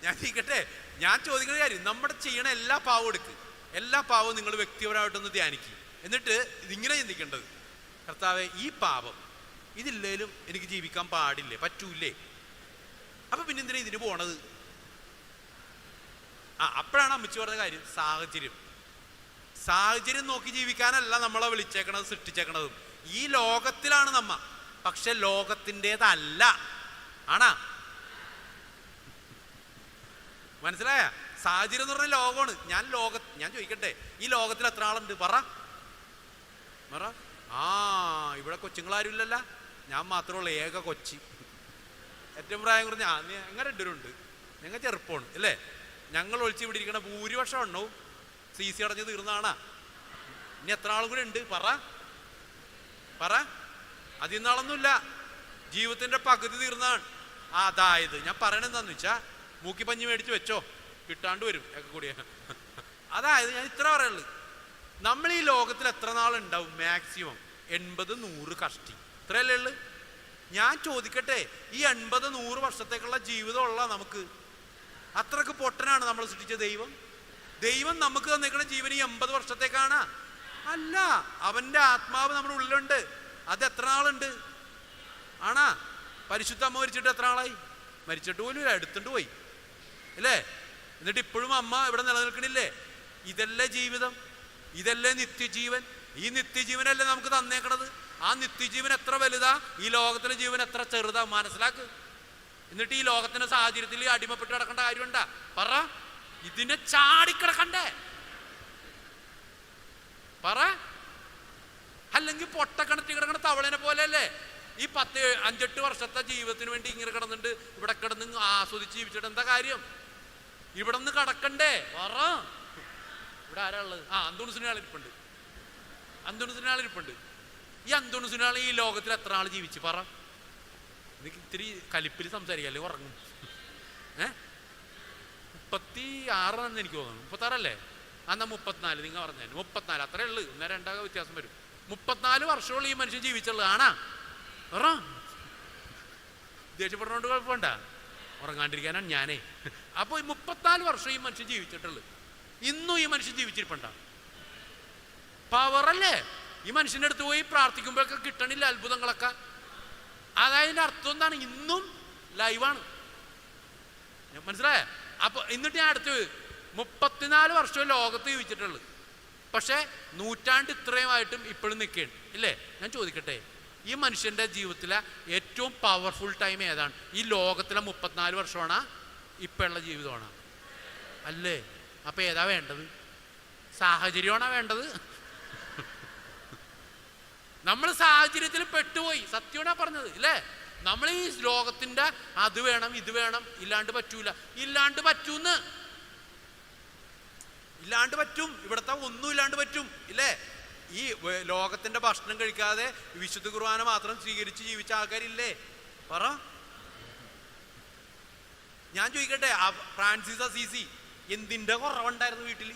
ഞാൻ ചെയ്യട്ടെ. ഞാൻ ചോദിക്കുന്ന കാര്യം, നമ്മുടെ ചെയ്യണ എല്ലാ പാവവും എടുക്ക്. എല്ലാ പാവവും നിങ്ങൾ വ്യക്തിപരമായിട്ടൊന്ന് ധ്യാനിക്കുക. എന്നിട്ട് ഇതിങ്ങനെ ചിന്തിക്കേണ്ടത്, കർത്താവേ, ഈ പാപം ഇതില്ലേലും എനിക്ക് ജീവിക്കാൻ പാടില്ലേ? പറ്റൂലേ? അപ്പൊ പിന്നെന്തിനാ ഇതിന് പോണത്? അപ്പോഴാണ് അമ്മച്ചി പറഞ്ഞ കാര്യം, സാഹചര്യം നോക്കി ജീവിക്കാനല്ല നമ്മളെ വിളിച്ചേക്കണത്, സൃഷ്ടിച്ചേക്കണതും. ഈ ലോകത്തിലാണ് നമ്മ, പക്ഷെ ലോകത്തിൻ്റെതല്ല. ആണാ? മനസ്സിലായ? സാഹചര്യം എന്ന് പറഞ്ഞ ലോകമാണ്. ഞാൻ ചോദിക്കട്ടെ, ഈ ലോകത്തിൽ എത്ര ആളുണ്ട്? പറ. ഇവിടെ കൊച്ചുങ്ങളാരും ഇല്ലല്ല. ഞാൻ മാത്രമുള്ള ഏക കൊച്ചി. ഏറ്റവും പ്രായം കുറഞ്ഞ ഞങ്ങൾ രണ്ടുപേരുണ്ട്. ഞങ്ങൾ ചെറുപ്പമാണ് അല്ലേ. ഞങ്ങൾ ഒളിച്ച് ഇവിടെ ഇരിക്കണ ഭൂരിപക്ഷം എണ്ണവും CC അടഞ്ഞ് തീർന്നതാണാ. ഇനി എത്ര ആളും കൂടെ ഉണ്ട് പറ. അതിൽ നിന്നാളൊന്നുമില്ല, ജീവിതത്തിന്റെ പകുതി തീർന്നതാണ്. അതായത് ഞാൻ പറയണെന്താന്ന് വെച്ചാ, മൂക്കിപ്പഞ്ഞ് മേടിച്ച് വെച്ചോ, കിട്ടാണ്ട് വരും ഒക്കെ കൂടിയ. അതായത് ഞാൻ ഇത്ര പറയുള്ളൂ, നമ്മൾ ഈ ലോകത്തിൽ എത്ര നാളുണ്ടാവും? മാക്സിമം 80-100 കഷ്ടി, ഇത്രയല്ലേ ഉള്ളു. ഞാൻ ചോദിക്കട്ടെ, ഈ 80-100 വർഷത്തേക്കുള്ള ജീവിതമുള്ള നമുക്ക്? അത്രക്ക് പൊട്ടനാണ് നമ്മൾ സൃഷ്ടിച്ച ദൈവം നമുക്ക് തന്നേക്കുന്ന ജീവൻ ഈ 80 വർഷത്തേക്കാണ്? അല്ല, അവന്റെ ആത്മാവ് നമ്മുടെ ഉള്ളിലുണ്ട്. അത് എത്ര നാളുണ്ട്? ആണാ? പരിശുദ്ധ അമ്മ മരിച്ചിട്ട് എത്ര നാളായി? മരിച്ചിട്ട് പോലും എടുത്തിട്ട് പോയി അല്ലേ. എന്നിട്ട് ഇപ്പോഴും അമ്മ ഇവിടെ നിലനിൽക്കണില്ലേ? ഇതല്ലേ ജീവിതം, ഇതല്ലേ നിത്യജീവൻ. ഈ നിത്യജീവനല്ലേ നമുക്ക് തന്നേക്കണത്. ആ നിത്യജീവൻ എത്ര വലുതാ, ഈ ലോകത്തിലെ ജീവൻ എത്ര ചെറുതാ, മനസ്സിലാക്ക്. എന്നിട്ട് ഈ ലോകത്തിന്റെ സാഹചര്യത്തിൽ അടിമപ്പെട്ട് കിടക്കേണ്ട കാര്യമുണ്ടാ? പറ. ഇതിനെ ചാടിക്കിടക്കണ്ടേ? പറ. അല്ലെങ്കിൽ പൊട്ടക്കണത്തി കിടക്കണ തവളനെ പോലെയല്ലേ ഈ 5-8 വർഷത്തെ ജീവിതത്തിന് വേണ്ടി ഇങ്ങനെ കിടന്നിട്ട് ഇവിടെ കിടന്ന് ആസ്വദിച്ച് ജീവിച്ചിട്ട് എന്താ കാര്യം? ഇവിടെ നിന്ന് കടക്കണ്ടേ? പറ. ഇവിടെ ആരാ ഉള്ളത്? അന്തോണിസിനാളിരിപ്പുണ്ട്. ഈ അന്തോണിസിനാൾ ഈ ലോകത്തിൽ എത്ര ആൾ ജീവിച്ച്? പറ. എനിക്ക് ഇത്തിരി കലിപ്പിൽ സംസാരിക്കല്ലേ, ഉറങ്ങും. 36 എന്ന് എനിക്ക് തോന്നുന്നു. 36 എന്നാ 34. നിങ്ങൾ പറഞ്ഞാൽ 34 അത്രേ ഉള്ളു. 1-2 വ്യത്യാസം വരും. 34 വർഷമുള്ള ഈ മനുഷ്യൻ ജീവിച്ചുള്ളത് ആണാ? ദേഷ്യപ്പെടുന്നോണ്ട് കുഴപ്പമുണ്ട, ഉറങ്ങാണ്ടിരിക്കാനാണ് ഞാനേ. അപ്പോൾ ഈ 34 വർഷം ഈ മനുഷ്യൻ ജീവിച്ചിട്ടുള്ളു. ഇന്നും ഈ മനുഷ്യൻ ജീവിച്ചിരിപ്പണ്ട. പവറല്ലേ? ഈ മനുഷ്യൻ്റെ അടുത്ത് പോയി പ്രാർത്ഥിക്കുമ്പോഴൊക്കെ കിട്ടണില്ല അത്ഭുതങ്ങളൊക്കെ. അതായതിൻ്റെ അർത്ഥം എന്താണ്? ഇന്നും ലൈവാണ്. മനസ്സിലായേ? അപ്പൊ എന്നിട്ട് ഞാൻ അടുത്ത് 34 വർഷം ലോകത്ത് ജീവിച്ചിട്ടുള്ളു. പക്ഷെ നൂറ്റാണ്ട് ഇത്രയുമായിട്ടും ഇപ്പോഴും നിൽക്കുകയാണ് ഇല്ലേ. ഞാൻ ചോദിക്കട്ടെ, ഈ മനുഷ്യന്റെ ജീവിതത്തിലെ ഏറ്റവും പവർഫുൾ ടൈം ഏതാണ്? ഈ ലോകത്തിലെ 34 വർഷമാണോ ഇപ്പോഴുള്ള ജീവിതമാണോ? അല്ലേ? അപ്പൊ ഏതാ വേണ്ടത്? സാഹചര്യമാണോ വേണ്ടത്? നമ്മൾ സാഹചര്യത്തിൽ പെട്ടുപോയി. സത്യമാണോ പറഞ്ഞത് ഇല്ലേ? നമ്മൾ ഈ ലോകത്തിന്റെ അത് വേണം ഇത് വേണം, ഇല്ലാണ്ട് പറ്റൂല, ഇല്ലാണ്ട് പറ്റൂന്ന്, ഇല്ലാണ്ട് പറ്റും, ഇവിടത്തെ ഒന്നും ഇല്ലാണ്ട് പറ്റും ഇല്ലേ. ഈ ലോകത്തിന്റെ ഭക്ഷണം കഴിക്കാതെ വിശുദ്ധ കുർബാന മാത്രം സ്വീകരിച്ച് ജീവിച്ച ആൾക്കാരില്ലേ? പറ. ഞാൻ ചോദിക്കട്ടെ, ഫ്രാൻസിസ് അസീസി എന്തിന്റെ കുറവുണ്ടായിരുന്നു വീട്ടിൽ?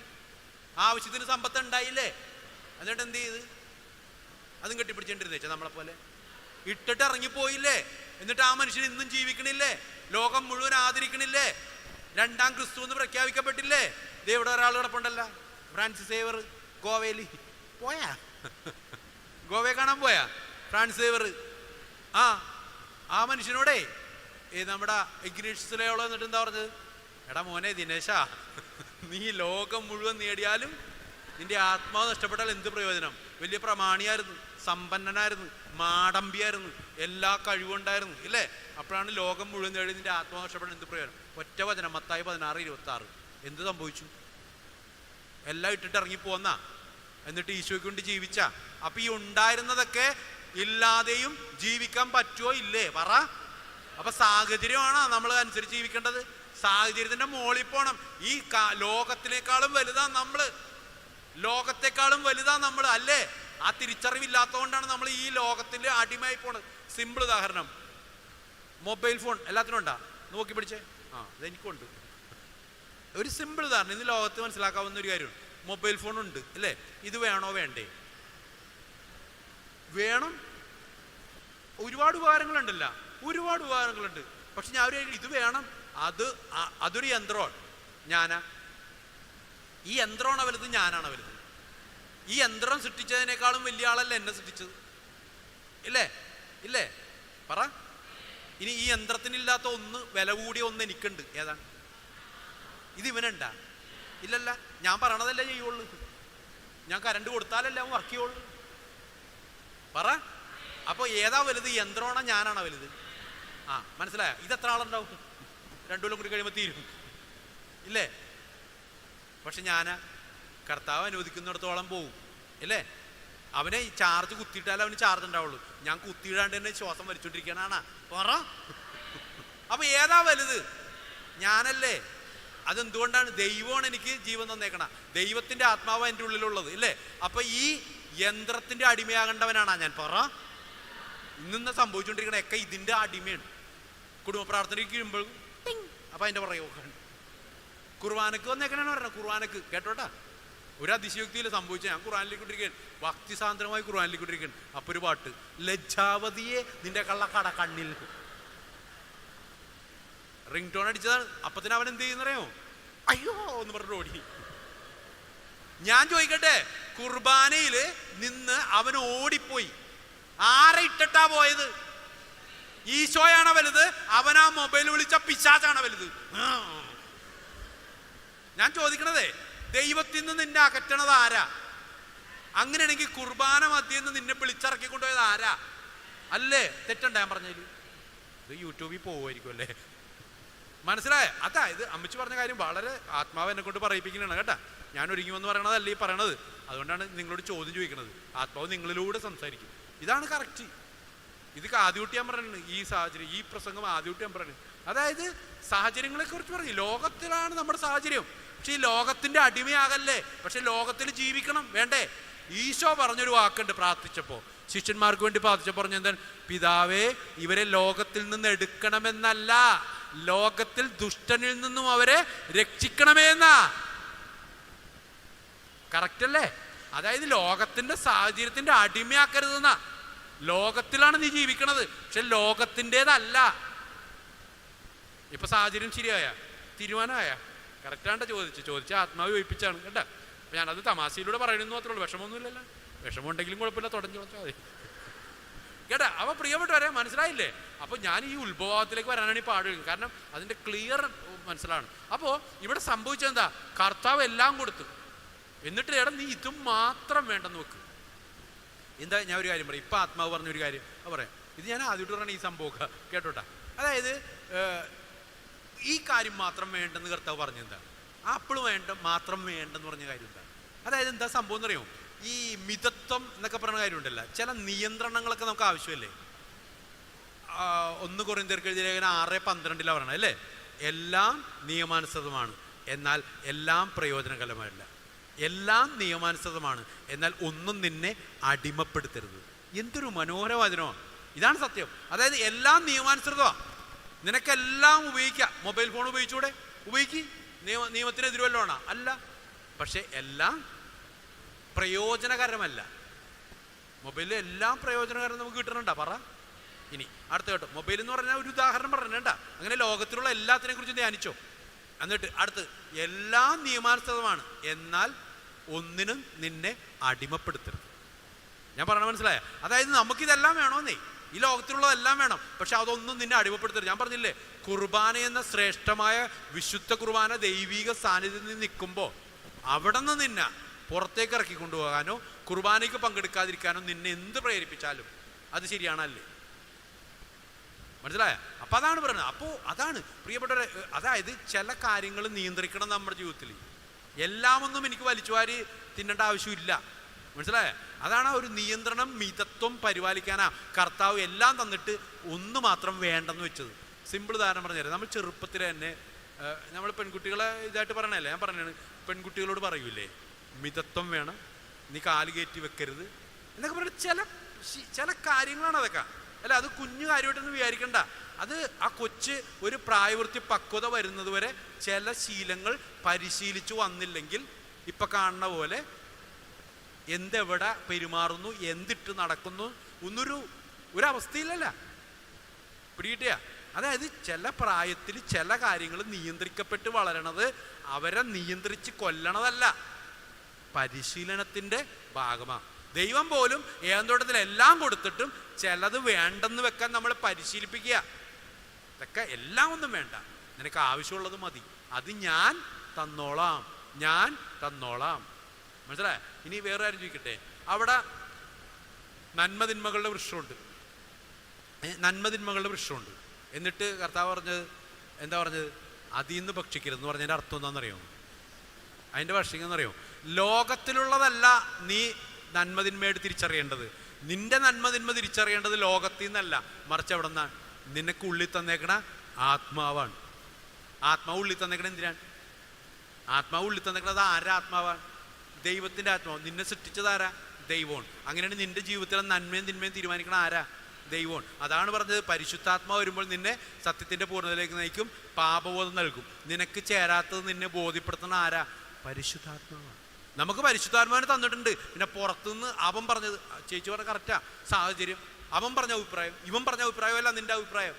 ആവശ്യത്തിന് സമ്പത്ത് ഉണ്ടായില്ലേ? എന്നിട്ട് എന്ത് ചെയ്ത്? അതും കെട്ടിപ്പിടിച്ചോണ്ടിരുന്നേച്ചാ നമ്മളെ പോലെ ഇട്ടിട്ട് ഇറങ്ങിപ്പോയില്ലേ? എന്നിട്ട് ആ മനുഷ്യൻ ഇന്നും ജീവിക്കണില്ലേ? ലോകം മുഴുവൻ ആദരിക്കണില്ലേ? 2ാം ക്രിസ്തു എന്ന് പ്രഖ്യാപിക്കപ്പെട്ടില്ലേ? ഇവിടെ ഒരാൾ കിടപ്പുണ്ടല്ല, ഫ്രാൻസിസ് സേവർ. ഗോവയിൽ പോയാ? ഗോവയെ കാണാൻ പോയാ ഫ്രാൻസിസ് സേവർ? ആ മനുഷ്യനോടെ നമ്മുടെ ഇഗ്നേഷ്യസ് ലോയോള എന്നിട്ട് എന്താ പറഞ്ഞത്? എടാ മോനെ ദിനേശാ, നീ ലോകം മുഴുവൻ നേടിയാലും നിന്റെ ആത്മാവ് നഷ്ടപ്പെട്ടാൽ എന്ത് പ്രയോജനം? വലിയ പ്രമാണിയായിരുന്നു, സമ്പന്നനായിരുന്നു, മാടമ്പിയായിരുന്നു, എല്ലാ കഴിവുണ്ടായിരുന്നു ഇല്ലേ. അപ്പോഴാണ് ലോകം മുഴുവൻ നേടി നിന്റെ ആത്മാവ് നഷ്ടപ്പെടാൻ എന്ത് പ്രയോജനം? ഒറ്റ വചനം, മത്തായി 16:26. എന്ത് സംഭവിച്ചു? എല്ലാം ഇട്ടിട്ട് ഇറങ്ങി പോന്ന, എന്നിട്ട് ഈശോയ്ക്ക് കൊണ്ട് ജീവിച്ച. അപ്പൊ ഈ ഉണ്ടായിരുന്നതൊക്കെ ഇല്ലാതെയും ജീവിക്കാൻ പറ്റുമോ ഇല്ലേ? പറ. അപ്പൊ സാഹചര്യമാണോ നമ്മൾ അനുസരിച്ച് ജീവിക്കേണ്ടത്? സാഹചര്യത്തിന്റെ മോളിൽ പോണം. ഈ ലോകത്തിനേക്കാളും വലുതാ നമ്മള്, ലോകത്തെക്കാളും വലുതാ നമ്മൾ അല്ലേ. ആ തിരിച്ചറിവില്ലാത്തതുകൊണ്ടാണ് നമ്മൾ ഈ ലോകത്തിന്റെ അടിമയായി പോണത്. സിമ്പിൾ ഉദാഹരണം, മൊബൈൽ ഫോൺ എല്ലാത്തിനും ഉണ്ടാ? നോക്കി പിടിച്ചേ. ഇതെനിക്കുണ്ട്. ഒരു സിമ്പിൾ ഉദാഹരണം, ഇന്ന് ലോകത്ത് മനസ്സിലാക്കാവുന്ന ഒരു കാര്യമാണ്. മൊബൈൽ ഫോൺ ഉണ്ട് അല്ലേ. ഇത് വേണോ വേണ്ടേ? വേണം. ഒരുപാട് ഉപകാരങ്ങളുണ്ടല്ല, ഒരുപാട് ഉപകാരങ്ങളുണ്ട്. പക്ഷെ ഞാൻ ഇത് വേണം, അതൊരു യന്ത്രമാണ്. ഈ യന്ത്രമാണ് വലുത്, ഞാനാണ് വലുത്. ഈ യന്ത്രം സൃഷ്ടിച്ചതിനേക്കാളും വലിയ ആളല്ല എന്നെ സൃഷ്ടിച്ചത് ഇല്ലേ? പറ. ഇനി ഈ യന്ത്രത്തിനില്ലാത്ത ഒന്ന്, വില കൂടിയ ഒന്ന് എനിക്കുണ്ട്. ഏതാണ്? ഇത് ഇവനുണ്ടാ? ഇല്ലല്ല. ഞാൻ പറയണതല്ലേ ചെയ്യുള്ളൂ. ഞാൻ കറണ്ട് കൊടുത്താലല്ലേ അവൻ വർക്ക് ചെയ്യുള്ളൂ. പറ. അപ്പൊ ഏതാ വലുത്? യന്ത്രമാണോ ഞാനാണോ വലുത്? മനസ്സിലായ? ഇതെത്ര ആളുണ്ടാവും? 2 കൊല്ലം കൂടി കഴിയുമ്പോൾ തീരും ഇല്ലേ. പക്ഷെ കർത്താവ് അനുവദിക്കുന്നിടത്തോളം പോവും ഇല്ലേ. അവനെ ഈ ചാർജ് കുത്തിയിട്ടാലേ അവന് ചാർജ് ഉണ്ടാവുള്ളൂ. ഞാൻ കുത്തിയിടാണ്ട് തന്നെ ശ്വാസം വലിച്ചോണ്ടിരിക്കണാണ് പറ. അപ്പൊ ഏതാ വലുത്? ഞാനല്ലേ? അതെന്തുകൊണ്ടാണ്? ദൈവമാണ് എനിക്ക് ജീവൻ തന്നേക്കണ, ദൈവത്തിന്റെ ആത്മാവ് എൻ്റെ ഉള്ളിലുള്ളത് ഇല്ലേ? അപ്പൊ ഈ യന്ത്രത്തിന്റെ അടിമയാകേണ്ടവനാണാ ഞാൻ പറ. ഇന്ന് സംഭവിച്ചുകൊണ്ടിരിക്കണൊക്കെ ഇതിന്റെ അടിമയാണ്. കുടുംബ പ്രാർത്ഥനയ്ക്ക് കഴിയുമ്പോഴും അപ്പൊ അതിന്റെ പറയുക കുർബാനക്ക് വന്നേക്കണാണ് പറഞ്ഞത്. കുർബാനക്ക് കേട്ടോട്ടാ, ഒരു അതിശയോക്തിയിൽ സംഭവിച്ച ഞാൻ ഖുർആനിലേക്കൊണ്ടിരിക്കുകയാണ്, ഭക്തിസാന്ദ്രമായി ഖുർആനിലേക്കൊണ്ടിരിക്കുകയാണ്. അപ്പൊ ഒരു പാട്ട്, ലജ്ജാവതിയെ നിന്റെ കള്ളക്കട കണ്ണിൽ. റിംഗ് ടോൺ അടിച്ചതാണ്. അപ്പത്തിന് അവൻ എന്ത് ചെയ്യുന്നറിയോ? അയ്യോ എന്ന് പറഞ്ഞിട്ട് ഓടി. ഞാൻ ചോദിക്കട്ടെ, കുർബാനയിൽ നിന്ന് അവൻ ഓടിപ്പോയി. ആരെ ഇട്ടിട്ടാ പോയത്? ഈശോയാണോ വലുത്? അവനാ മൊബൈൽ വിളിച്ച പിശാചാണോ വലുത്? ഞാൻ ചോദിക്കണതേ, ദൈവത്തിൽ നിന്ന് നിന്നെ അകറ്റണത് ആരാ? അങ്ങനെയാണെങ്കിൽ കുർബാന മധ്യയിൽ നിന്ന് നിന്നെ വിളിച്ചിറക്കിക്കൊണ്ടുപോയത് ആരാ? അല്ലേ? തെറ്റണ്ട ഞാൻ പറഞ്ഞതിൽ? ഇത് യൂട്യൂബിൽ പോവുമായിരിക്കും അല്ലേ? മനസ്സിലായ? അതായത് അമ്മച്ചി പറഞ്ഞ കാര്യം വളരെ ആത്മാവ് എന്നെ കൊണ്ട് പറയിപ്പിക്കുന്നതാണ് കേട്ടാ. ഞാൻ ഒരുങ്ങുമെന്ന് പറയണതല്ല ഈ പറയണത്. അതുകൊണ്ടാണ് നിങ്ങളോട് ചോദ്യം ചോദിക്കുന്നത്. ആത്മാവ് നിങ്ങളിലൂടെ സംസാരിക്കും. ഇതാണ് കറക്റ്റ്. ഇത് ആദ്യമായിട്ട് ഞാൻ പറയുന്നത്. ഈ സാഹചര്യം, ഈ പ്രസംഗം ആദ്യമായിട്ട് ഞാൻ പറയുന്നത്. അതായത് സാഹചര്യങ്ങളെ കുറിച്ച് പറഞ്ഞു. ലോകത്തിലാണ് നമ്മുടെ സാഹചര്യം. പക്ഷെ ഈ ലോകത്തിന്റെ അടിമയാകല്ലേ. പക്ഷെ ലോകത്തിൽ ജീവിക്കണം വേണ്ടേ? ഈശോ പറഞ്ഞൊരു വാക്കുണ്ട് പ്രാർത്ഥിച്ചപ്പോ, ശിഷ്യന്മാർക്ക് വേണ്ടി പ്രാർത്ഥിച്ചപ്പോൾ പറഞ്ഞു എന്താണ്? പിതാവേ, ഇവരെ ലോകത്തിൽ നിന്ന് എടുക്കണമെന്നല്ല, ലോകത്തിൽ ദുഷ്ടനിൽ നിന്നും അവരെ രക്ഷിക്കണമേ എന്നാ. കറക്റ്റ് അല്ലേ? അതായത് ലോകത്തിന്റെ സാഹചര്യത്തിന്റെ അടിമയാക്കരുതെന്നാ. ലോകത്തിലാണ് നീ ജീവിക്കണത്, പക്ഷെ ലോകത്തിൻ്റെതല്ല. ഇപ്പൊ സാഹചര്യം ശരിയായ, തീരുമാനമായ? കറക്റ്റാണ്ട ചോദിച്ച ആത്മാവ് യോജിപ്പിച്ചാണ് കേട്ടാ. അപ്പൊ ഞാനത് തമാശയിലൂടെ പറയണമെന്ന് മാത്രമേ ഉള്ളൂ. വിഷമമൊന്നുമില്ലല്ലോ. വിഷമമുണ്ടെങ്കിലും കുഴപ്പമില്ല, തുടങ്ങി മതി കേട്ടാ. അപ്പൊ പ്രിയപ്പെട്ടവരെ മനസ്സിലായില്ലേ? അപ്പൊ ഞാൻ ഈ ഉത്ഭവത്തിലേക്ക് വരാനാണ് ഈ പാടുക. കാരണം അതിന്റെ ക്ലിയർ മനസ്സിലാണ്. അപ്പോ ഇവിടെ സംഭവിച്ചെന്താ? കർത്താവ് എല്ലാം കൊടുത്തു. എന്നിട്ട് എടാ നീ ഇതും മാത്രം വേണ്ടെന്ന് വെക്ക്. എന്താ? ഞാൻ ഒരു കാര്യം പറയാം. ഇപ്പൊ ആത്മാവ് പറഞ്ഞൊരു കാര്യം പറയാം. ഇത് ഞാൻ ആദ്യമായിട്ട് പറഞ്ഞ ഈ സംഭവം കേട്ടോട്ടാ. അതായത് ഈ കാര്യം മാത്രം വേണ്ടെന്ന് കർത്താവ് പറഞ്ഞെന്താ? ആപ്പിൾ മാത്രം വേണ്ടെന്ന് പറഞ്ഞ കാര്യം എന്താ? അതായത് എന്താ സംഭവം എന്നറിയോ? ഈ മിതത്വം എന്നൊക്കെ പറയുന്ന കാര്യമുണ്ടല്ലോ, ചില നിയന്ത്രണങ്ങളൊക്കെ നമുക്ക് ആവശ്യമല്ലേ? 1 കൊരിന്ത്യർക്ക് എഴുതിയ ലേഖനം 6:12 പറയണം അല്ലേ? എല്ലാം നിയമാനുസൃതമാണ്, എന്നാൽ എല്ലാം പ്രയോജനകരമല്ല. എല്ലാം നിയമാനുസൃതമാണ്, എന്നാൽ ഒന്നും നിന്നെ അടിമപ്പെടുത്തരുത്. എന്തൊരു മനോഹരവചനമാണ്! ഇതാണ് സത്യം. അതായത് എല്ലാം നിയമാനുസൃതമാണ്. നിനക്കെല്ലാം ഉപയോഗിക്കാം. മൊബൈൽ ഫോൺ ഉപയോഗിച്ചൂടെ? ഉപയോഗിക്കും. നിയമത്തിനെതിരെ വല്ലതും അല്ല. പക്ഷെ എല്ലാം പ്രയോജനകരമല്ല. മൊബൈലിൽ എല്ലാം പ്രയോജനകരം നമുക്ക് കിട്ടണുണ്ടാ? പറ. ഇനി അടുത്ത കേട്ടോ, മൊബൈൽ എന്ന് പറഞ്ഞാൽ ഒരു ഉദാഹരണം പറഞ്ഞേണ്ട. അങ്ങനെ ലോകത്തിലുള്ള എല്ലാത്തിനെ കുറിച്ചും ധ്യാനിച്ചോ. എന്നിട്ട് അടുത്ത്, എല്ലാം നിയമാനുസൃതമാണ്, എന്നാൽ ഒന്നിനും നിന്നെ അടിമപ്പെടുത്തരുത്. ഞാൻ പറഞ്ഞ മനസ്സിലായ? അതായത് നമുക്കിതെല്ലാം വേണമെന്നേ, ഈ ലോകത്തിലുള്ളതെല്ലാം വേണം, പക്ഷെ അതൊന്നും നിന്നെ അടിമപ്പെടുത്തരുത്. ഞാൻ പറഞ്ഞില്ലേ, കുർബാന എന്ന ശ്രേഷ്ഠമായ വിശുദ്ധ കുർബാന ദൈവിക സാന്നിധ്യത്തിൽ നിന്ന് നിൽക്കുമ്പോൾ അവിടെ നിന്ന് നിന്നെ പുറത്തേക്ക് ഇറക്കി കൊണ്ടുപോകാനോ കുർബാനയ്ക്ക് പങ്കെടുക്കാതിരിക്കാനോ നിന്നെ എന്ത് പ്രേരിപ്പിച്ചാലും അത് ശരിയാണല്ലേ? മനസ്സിലായ? അപ്പൊ അതാണ് പറയുന്നത്. അപ്പോൾ അതാണ് പ്രിയപ്പെട്ടവരെ, അതായത് ചില കാര്യങ്ങൾ നിയന്ത്രിക്കണം നമ്മുടെ ജീവിതത്തിൽ. എല്ലാമൊന്നും എനിക്ക് വലിച്ചുവാരി തിന്നേണ്ട ആവശ്യമില്ല. മനസ്സിലായ? അതാണ് ഒരു നിയന്ത്രണം, മിതത്വം പരിപാലിക്കാനാ കർത്താവ് എല്ലാം തന്നിട്ട് ഒന്ന് മാത്രം വേണ്ടെന്ന് വെച്ചത്. സിമ്പിൾ ഉദാഹരണം പറഞ്ഞുതരാം. നമ്മൾ ചെറുപ്പത്തിൽ തന്നെ നമ്മൾ പെൺകുട്ടികളെ ഇതായിട്ട് പറയണല്ലേ, ഞാൻ പറഞ്ഞാണ്, പെൺകുട്ടികളോട് പറയൂലേ മിതത്വം വേണം, നീ കാല് കയറ്റി വെക്കരുത് എന്നൊക്കെ പറഞ്ഞ ചില കാര്യങ്ങളാണ് അതൊക്കെ അല്ല. അത് കുഞ്ഞു കാര്യമായിട്ടൊന്നും വിചാരിക്കണ്ട. അത് ആ കൊച്ച് ഒരു പ്രായപൂർത്തി പക്വത വരുന്നത് വരെ ചില ശീലങ്ങൾ പരിശീലിച്ചു വന്നില്ലെങ്കിൽ ഇപ്പൊ കാണുന്ന പോലെ എന്തെവിടെ പെരുമാറുന്നു, എന്തിട്ട് നടക്കുന്നു ഒരവസ്ഥയിലല്ല. പിടികിട്ടിയ? അതായത് ചില പ്രായത്തിൽ ചില കാര്യങ്ങൾ നിയന്ത്രിക്കപ്പെട്ട് വളരണത് അവരെ നിയന്ത്രിച്ച് കൊല്ലണതല്ല, പരിശീലനത്തിന്റെ ഭാഗമാണ്. ദൈവം പോലും ഏന്തോട്ടത്തിൽ എല്ലാം കൊടുത്തിട്ടും ചിലത് വേണ്ടെന്ന് വെക്കാൻ നമ്മളെ പരിശീലിപ്പിക്കുക. ഇതൊക്കെ എല്ലാം ഒന്നും വേണ്ട, നിനക്ക് ആവശ്യമുള്ളത് മതി, അത് ഞാൻ തന്നോളാം, ഞാൻ തന്നോളാം. മനസ്സിലായ? ഇനി വേറെ കാര്യം ചോദിക്കട്ടെ. അവിടെ നന്മതിന്മകളുടെ വൃക്ഷമുണ്ട്. എന്നിട്ട് കർത്താവ് പറഞ്ഞത് എന്താ പറഞ്ഞത്? അതിൽ നിന്ന് ഭക്ഷിക്കരുതെന്ന് പറഞ്ഞതിൻ്റെ അർത്ഥം എന്താണെന്നറിയോ? അതിൻ്റെ ഭക്ഷിക്കുന്നറിയോ? ലോകത്തിലുള്ളതല്ല നീ നന്മതിന്മയായിട്ട് തിരിച്ചറിയേണ്ടത്. നിന്റെ നന്മതിന്മ തിരിച്ചറിയേണ്ടത് ലോകത്തിൽ നിന്നല്ല, മറിച്ച് എവിടെ നിന്നാണ്? നിനക്ക് ഉള്ളിൽ തന്നേക്കണ ആത്മാവാണ്. ആത്മാവ് ഉള്ളിൽ തന്നേക്കണ എന്തിനാണ്? ആത്മാവ് ഉള്ളിൽ തന്നേക്കണത് ആരാ ആത്മാവാണ്? ദൈവത്തിൻ്റെ ആത്മാവ്. നിന്നെ സൃഷ്ടിച്ചത് ആരാ? ദൈവമാണ്. അങ്ങനെയാണ് നിന്റെ ജീവിതത്തിലെ നന്മയും തിന്മയും തീരുമാനിക്കണ ആരാ? ദൈവമാണ്. അതാണ് പറഞ്ഞത്, പരിശുദ്ധാത്മാവ് വരുമ്പോൾ നിന്നെ സത്യത്തിൻ്റെ പൂർണ്ണതയിലേക്ക് നയിക്കും, പാപബോധം നൽകും. നിനക്ക് ചേരാത്തത് നിന്നെ ബോധ്യപ്പെടുത്തുന്ന ആരാ? പരിശുദ്ധാത്മാവാണ്. നമുക്ക് പരിശുദ്ധാത്മാവിനെ തന്നിട്ടുണ്ട്. പിന്നെ പുറത്തുനിന്ന് അവൻ പറഞ്ഞത്, ചേച്ചി പറഞ്ഞ കറക്റ്റാ, സാഹചര്യം, അവൻ പറഞ്ഞ അഭിപ്രായം, ഇവൻ പറഞ്ഞ അഭിപ്രായമല്ല നിന്റെ അഭിപ്രായം.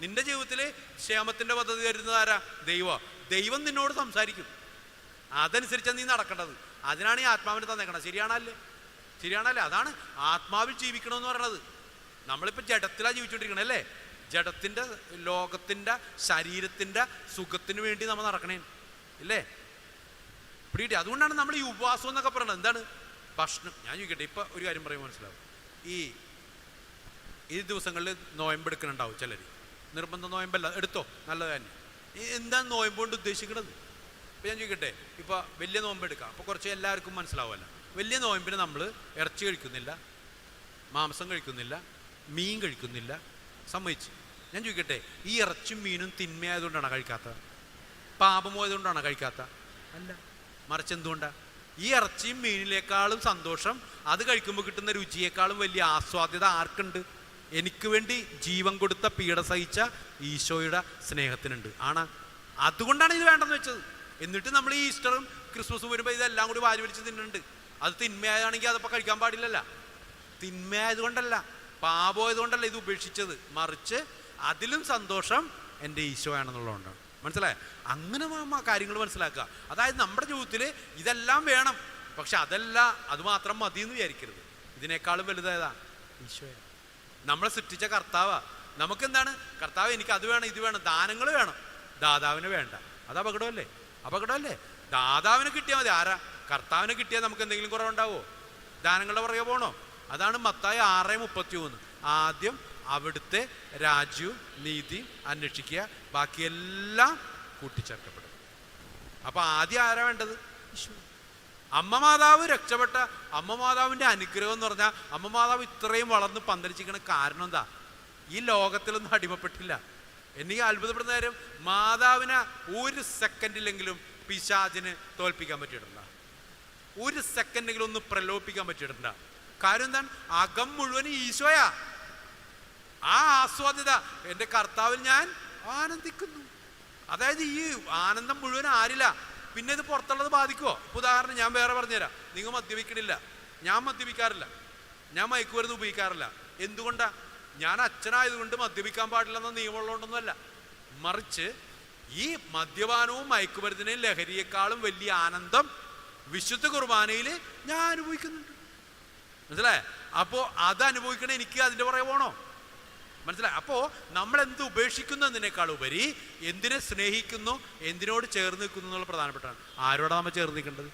നിന്റെ ജീവിതത്തിൽ ക്ഷേമത്തിൻ്റെ പദ്ധതി തരുന്നത് ആരാ? ദൈവം നിന്നോട് സംസാരിക്കും. അതനുസരിച്ചാണ് നീ നടക്കേണ്ടത്. അതിനാണ് ഈ ആത്മാവിനെ തന്നേക്കണം. ശരിയാണല്ലേ? അതാണ് ആത്മാവിൽ ജീവിക്കണമെന്ന് പറയണത്. നമ്മളിപ്പോൾ ജഡത്തിലാണ് ജീവിച്ചുകൊണ്ടിരിക്കണം അല്ലേ? ജഡത്തിൻ്റെ, ലോകത്തിൻ്റെ, ശരീരത്തിൻ്റെ സുഖത്തിന് വേണ്ടി നമ്മൾ നടക്കണേ ഇല്ലേ? പിടികിട്ടി? അതുകൊണ്ടാണ് നമ്മൾ ഈ ഉപവാസം എന്നൊക്കെ പറയണത്. എന്താണ്? ഭക്ഷണം. ഞാൻ ചോദിക്കട്ടെ, ഇപ്പം ഒരു കാര്യം പറയുമ്പോൾ മനസ്സിലാവും. ഈ ദിവസങ്ങളിൽ നോയമ്പെടുക്കണുണ്ടാവും ചിലർ. നിർബന്ധ നോയമ്പല്ല, എടുത്തോ, നല്ലത് തന്നെ. എന്താണ് നോയമ്പ് കൊണ്ട് ഉദ്ദേശിക്കുന്നത്? ഇപ്പം ഞാൻ ചോദിക്കട്ടെ, ഇപ്പോൾ വലിയ നോയമ്പെടുക്കാം, അപ്പോൾ കുറച്ച് എല്ലാവർക്കും മനസ്സിലാവുമല്ലോ. വലിയ നോയമ്പിന് നമ്മൾ ഇറച്ചി കഴിക്കുന്നില്ല, മാംസം കഴിക്കുന്നില്ല, മീൻ കഴിക്കുന്നില്ല, സമ്മതിച്ച്. ഞാൻ ചോദിക്കട്ടെ, ഈ ഇറച്ചും മീനും തിന്മയായതുകൊണ്ടാണ് കഴിക്കാത്തത്? പാപമായതുകൊണ്ടാണ് കഴിക്കാത്ത? അല്ല, മറിച്ച് എന്തുകൊണ്ടാണ്? ഈ ഇറച്ചിയും മീനിലേക്കാളും സന്തോഷം, അത് കഴിക്കുമ്പോൾ കിട്ടുന്ന രുചിയേക്കാളും വലിയ ആസ്വാദ്യത ആർക്കുണ്ട്? എനിക്ക് വേണ്ടി ജീവൻ കൊടുത്ത പീഡ സഹിച്ച ഈശോയുടെ സ്നേഹത്തിനുണ്ട്. അതുകൊണ്ടാണ് ഇത് വേണ്ടെന്ന് വെച്ചത്. എന്നിട്ട് നമ്മൾ ഈ ഈസ്റ്ററും ക്രിസ്മസും വരുമ്പോൾ ഇതെല്ലാം കൂടി വാരി വലിച്ച് തിന്നുന്നുണ്ട്. അത് തിന്മയായതാണെങ്കിൽ അതപ്പോൾ കഴിക്കാൻ പാടില്ലല്ല. തിന്മയായതുകൊണ്ടല്ല, പാപമായതുകൊണ്ടല്ല ഇത് ഉപേക്ഷിച്ചത്, മറിച്ച് അതിലും സന്തോഷം എൻ്റെ ഈശോയാണെന്നുള്ളതുകൊണ്ടാണ്. മനസ്സിലായോ? അങ്ങനെ കാര്യങ്ങൾ മനസ്സിലാക്കുക. അതായത് നമ്മുടെ ജീവിതത്തിൽ ഇതെല്ലാം വേണം, പക്ഷെ അത് മാത്രം മതി എന്ന് വിചാരിക്കരുത്. ഇതിനേക്കാളും വലുതേതാ? ഈശോയാണ്. നമ്മളെ സൃഷ്ടിച്ച കർത്താവാ. നമുക്കെന്താണ്? കർത്താവ് എനിക്ക് അത് വേണം, ഇത് വേണം, ദാനങ്ങൾ വേണം, ദാതാവിന് വേണ്ട. അത് അപകടമല്ലേ? ദാതാവിനെ കിട്ടിയാൽ മതി. ആരാ? കർത്താവിനെ കിട്ടിയാൽ നമുക്ക് എന്തെങ്കിലും കുറവുണ്ടാവോ? ദാനങ്ങളുടെ പുറകെ പോകണോ? അതാണ് മത്തായി 6:33. ആദ്യം അവിടുത്തെ രാജ്യവും നീതിയും അന്വേഷിക്കുക, ബാക്കിയെല്ലാം കൂട്ടിച്ചേർക്കപ്പെടും. അപ്പൊ ആദ്യം ആരാ വേണ്ടത്? ഈശോ. അമ്മ മാതാവ് രക്ഷപ്പെട്ട അമ്മ മാതാവിൻ്റെ അനുഗ്രഹം എന്ന് പറഞ്ഞാൽ, അമ്മ മാതാവ് ഇത്രയും വളർന്ന് പന്തലിച്ചിരിക്കണ കാരണം എന്താ? ഈ ലോകത്തിലൊന്നും അടിമപ്പെട്ടില്ല. എനിക്ക് അത്ഭുതപ്പെടുന്ന കാര്യം, മാതാവിനെ ഒരു സെക്കൻഡിലെങ്കിലും പിശാചിന് തോൽപ്പിക്കാൻ പറ്റിയിട്ടുണ്ടോ? ഒരു സെക്കൻഡെങ്കിലും ഒന്ന് പ്രലോഭിപ്പിക്കാൻ പറ്റിയിട്ടുണ്ടോ? കാര്യം എന്താണ്? അകം മുഴുവൻ ഈശോയാ. ആ ആസ്വാദ്യത, എൻ്റെ കർത്താവിൽ ഞാൻ ആനന്ദിക്കുന്നു. അതായത് ഈ ആനന്ദം മുഴുവൻ ആരില്ല. പിന്നെ ഇത് പുറത്തുള്ളത് ബാധിക്കുമോ? ഇപ്പോൾ ഉദാഹരണം ഞാൻ വേറെ പറഞ്ഞുതരാം. നിങ്ങൾ മദ്യപിക്കണില്ല, ഞാൻ മദ്യപിക്കാറില്ല, ഞാൻ മയക്കുമരുന്ന് ഉപയോഗിക്കാറില്ല. എന്തുകൊണ്ടാ? ഞാൻ അച്ഛനായതുകൊണ്ട് മദ്യപിക്കാൻ പാടില്ലെന്ന നിയമമുള്ളതുകൊണ്ടൊന്നുമല്ല, മറിച്ച് ഈ മദ്യപാനവും മയക്കുമരുന്നിനെയും ലഹരിയേക്കാളും വലിയ ആനന്ദം വിശുദ്ധ കുർബാനയിൽ ഞാൻ അനുഭവിക്കുന്നുണ്ട്. മനസ്സിലായേ? അപ്പോൾ അത് അനുഭവിക്കണേ എനിക്ക് അതിൻ്റെ പുറകെ പോകണോ? മനസ്സിലായി? അപ്പോൾ നമ്മൾ എന്ത് ഉപേക്ഷിക്കുന്നു എന്നതിനേക്കാൾ ഉപരി എന്തിനെ സ്നേഹിക്കുന്നു, എന്തിനോട് ചേർന്ന് നിൽക്കുന്നു എന്നുള്ള പ്രധാനപ്പെട്ടാണ്. ആരോടാണ് നമ്മൾ ചേർന്ന് നിൽക്കേണ്ടത്?